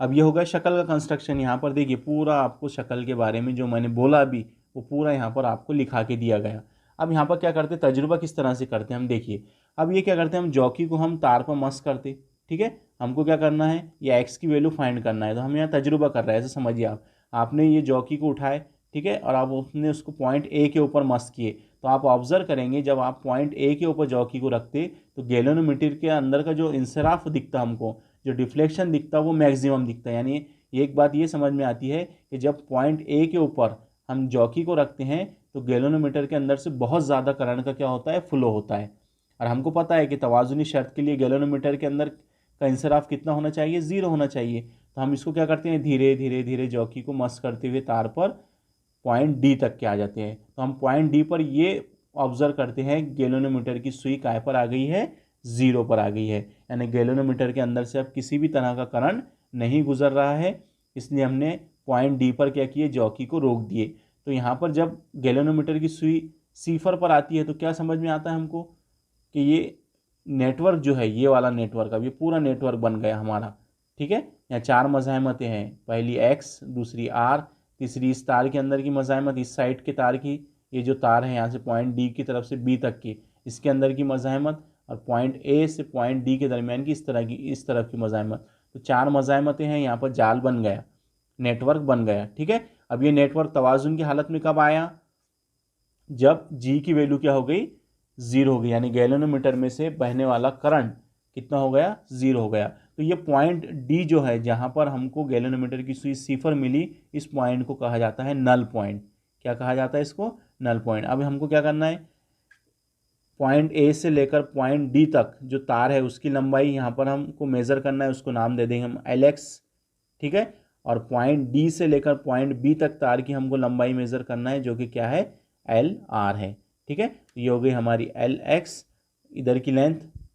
अब ये होगा शक्ल का कंस्ट्रक्शन। यहाँ पर देखिए पूरा आपको शक्ल के बारे में जो मैंने बोला अभी, वो पूरा यहाँ पर आपको लिखा के दिया गया। अब यहाँ पर क्या करते हैं, तजुर्बा किस तरह से करते हैं हम देखिए। अब ये क्या करते हैं, हम जॉकी को हम तार पर मस करते। ठीक है, हमको क्या करना है, ये एक्स की वैल्यू फाइंड करना है, तो हम यहाँ तजुर्बा कर रहे हैं। ऐसे समझिए आप, आपने ये जॉकी को उठाए, ठीक है, और आप उसने उसको पॉइंट ए के ऊपर मस किए, तो आप ऑब्जर्व करेंगे जब आप पॉइंट ए के ऊपर जॉकी को रखते तो गैलोनोमीटर के अंदर का जो इंसराफ दिखता हमको, जो डिफ्लेक्शन दिखता वो मैक्सिमम दिखता है। यानी एक बात ये समझ में आती है कि जब पॉइंट ए के ऊपर हम जॉकी को रखते हैं तो गैलोनोमीटर के अंदर से बहुत ज़्यादा करंट का क्या होता है, फ्लो होता है। और हमको पता है कि तवाज़ुनी शर्त के लिए गैलोनोमीटर के अंदर का इंसराफ कितना होना चाहिए, 0 होना चाहिए। तो हम इसको क्या करते हैं, धीरे धीरे धीरे जॉकी को मस करते हुए तार पर पॉइंट डी तक के आ जाते हैं। तो हम पॉइंट डी पर ये ऑब्जर्व करते हैं गैलोनोमीटर की सुई काय पर आ गई है, 0 पर आ गई है। यानी गैलोनोमीटर के अंदर से अब किसी भी तरह का करंट नहीं गुजर रहा है, इसलिए हमने पॉइंट डी पर क्या किए, जॉकी को रोक दिए। तो यहाँ पर जब गैलोनोमीटर की सुई सीफर पर आती है तो क्या समझ में आता है हमको कि ये नेटवर्क जो है, ये वाला नेटवर्क, अब ये पूरा नेटवर्क बन गया हमारा। ठीक है, यहाँ 4 मज़ाहमतें हैं, पहली एक्स, दूसरी आर, तीसरी इस तार के अंदर की मज़ाहमत, इस साइड के तार की, ये जो तार है यहाँ से पॉइंट डी की तरफ से बी तक की, इसके अंदर की मज़ाहमत, और पॉइंट ए से पॉइंट डी के दरमियान की इस तरफ की मज़ाहमत। तो 4 मज़ाहमतें हैं, यहाँ पर जाल बन गया, नेटवर्क बन गया। ठीक है, अब ये नेटवर्क तवाज़ुन की हालत में कब आया, जब जी की वैल्यू क्या हो गई, 0 हो गई, यानी गैलोनोमीटर में से बहने वाला करंट कितना हो गया, 0 हो गया। तो ये पॉइंट डी जो है, जहाँ पर हमको गैलोनोमीटर की सुई सीफर मिली, इस पॉइंट को कहा जाता है नल पॉइंट। क्या कहा जाता है इसको, नल पॉइंट। अब हमको क्या करना है, पॉइंट ए से लेकर पॉइंट डी तक जो तार है उसकी लंबाई यहाँ पर हमको मेज़र करना है, उसको नाम दे देंगे हम LX। ठीक है, और पॉइंट डी से लेकर पॉइंट बी तक तार की हमको लंबाई मेज़र करना है, जो कि क्या है, LR है। ठीक है, ये हो गई हमारी LX, इधर की लेंथ,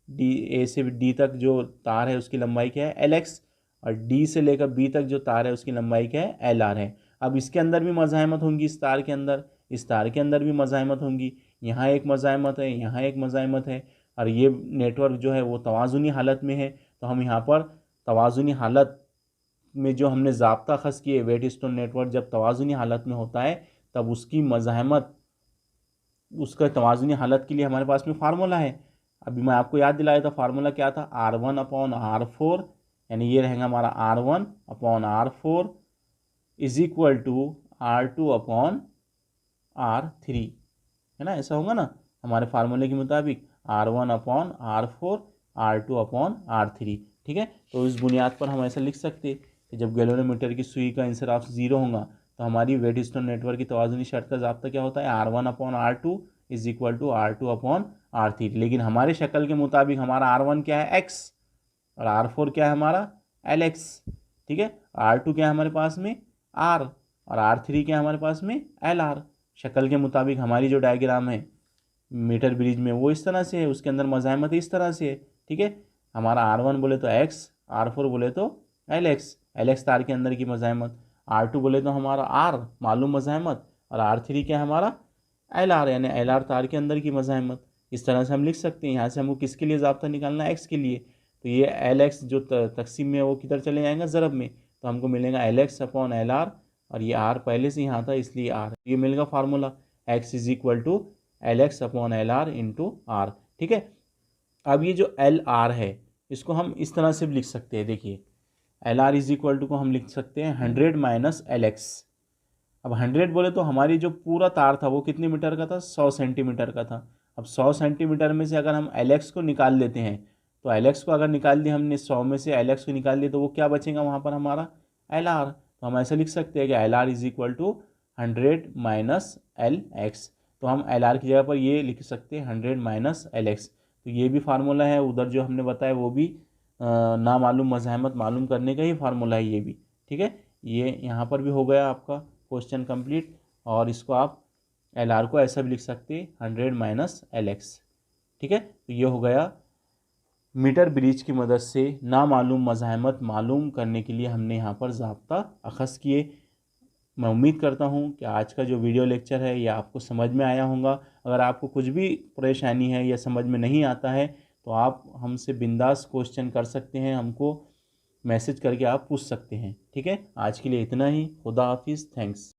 डी ए से डी तक जो तार है उसकी लंबाई क्या है, LX, और डी से लेकर बी तक जो तार है उसकी लंबाई क्या है, LR है। अब इसके अंदर भी मज़ाहमत होंगी, इस तार के अंदर, इस तार के अंदर भी मज़ाहमत होंगी, यहाँ एक मज़ाहमत है, यहाँ एक मज़ाहमत है, और ये नेटवर्क जो है वो तवाज़ुनी हालत में है। तो हम यहाँ पर तवाज़ुनी हालत में जो हमने ज़ाब्ता खस किए, वेटस्टोन नेटवर्क जब तवाज़ुनी हालत में होता है तब उसकी मज़ाहमत, उसका तवाज़ुनी हालत के लिए हमारे पास में फार्मूला है। अभी मैं आपको याद दिलाया था, फार्मूला क्या था, R1/R4, यानी ये रहेगा हमारा R1 upon R4 is equal to R2 upon R3, है ना, ऐसा होगा ना हमारे फार्मूले के मुताबिक, R1 upon R4 R2 upon R3। ठीक है, तो इस बुनियाद पर हम ऐसा लिख सकते कि जब गैल्वेनोमीटर की सुई का इंसराफ 0 होगा तो हमारी वेटस्टोन नेटवर्क की तवाज़ुनी शर्त का ज़ाब्ता क्या होता है, R1 upon R2 is equal to R2 upon R3। लेकिन हमारे शक्ल के मुताबिक हमारा R1 क्या है, X, और R4 क्या है हमारा, LX। ठीक है, R2 क्या है हमारे पास में, R, और R3 क्या है हमारे पास में, LR। शक्ल के मुताबिक हमारी जो डायग्राम है मीटर ब्रिज में वो इस तरह से है, उसके अंदर मज़ाहमत इस तरह से है। ठीक है, हमारा R1 बोले तो X, R4 बोले तो LX तार के अंदर की मज़ाहमत, R2 बोले तो हमारा R मालूम मज़ाहमत, और R3 क्या है हमारा LR यानी LR तार के अंदर की मज़ाहमत। इस तरह से हम लिख सकते हैं। यहाँ से हमको किसके लिए ज़ाब्ता निकालना है, X के लिए, तो ये LX जो तकसीम में वो किधर चले जाएगा, ज़रब में, तो हमको मिलेगा LX अपॉन LR, और ये R पहले से यहाँ था इसलिए R, ये मिलेगा formula X is equal to LX upon LR into R। ठीक है, अब ये जो LR है इसको हम इस तरह से भी लिख सकते हैं। देखिए LR इज इक्वल टू को हम लिख सकते हैं 100 माइनस LX। अब 100 बोले तो हमारी जो पूरा तार था वो कितने मीटर का था, 100 सेंटीमीटर का था। अब 100 सेंटीमीटर में से अगर हम LX को निकाल लेते हैं तो LX को अगर निकाल दिया हमने, 100 में से LX को निकाल दिया तो वो क्या बचेगा वहाँ पर हमारा LR। तो हम ऐसा लिख सकते हैं कि LR is equal to 100 minus LX। तो हम LR की जगह पर ये लिख सकते हैं 100 माइनस LX। तो ये भी फार्मूला है, उधर जो हमने बताया वो भी नामालूम मज़ाहमत मालूम करने का ही फार्मूला है ये भी। ठीक है, ये यहाँ पर भी हो गया आपका क्वेश्चन कंप्लीट। और इसको आप LR को ऐसा भी लिख सकते हैं 100 माइनस LX। ठीक है, तो ये हो गया मीटर ब्रिज की मदद से नामालूम मज़ाहमत मालूम करने के लिए हमने यहाँ पर ज़ाब्ता अख़ज़ किए। मैं उम्मीद करता हूँ कि आज का जो वीडियो लेक्चर है ये आपको समझ में आया होगा। अगर आपको कुछ भी परेशानी है या समझ में नहीं आता है तो आप हमसे बिंदास क्वेश्चन कर सकते हैं, हमको मैसेज करके आप पूछ सकते हैं। ठीक है, आज के लिए इतना ही। खुदा हाफिज़, थैंक्स।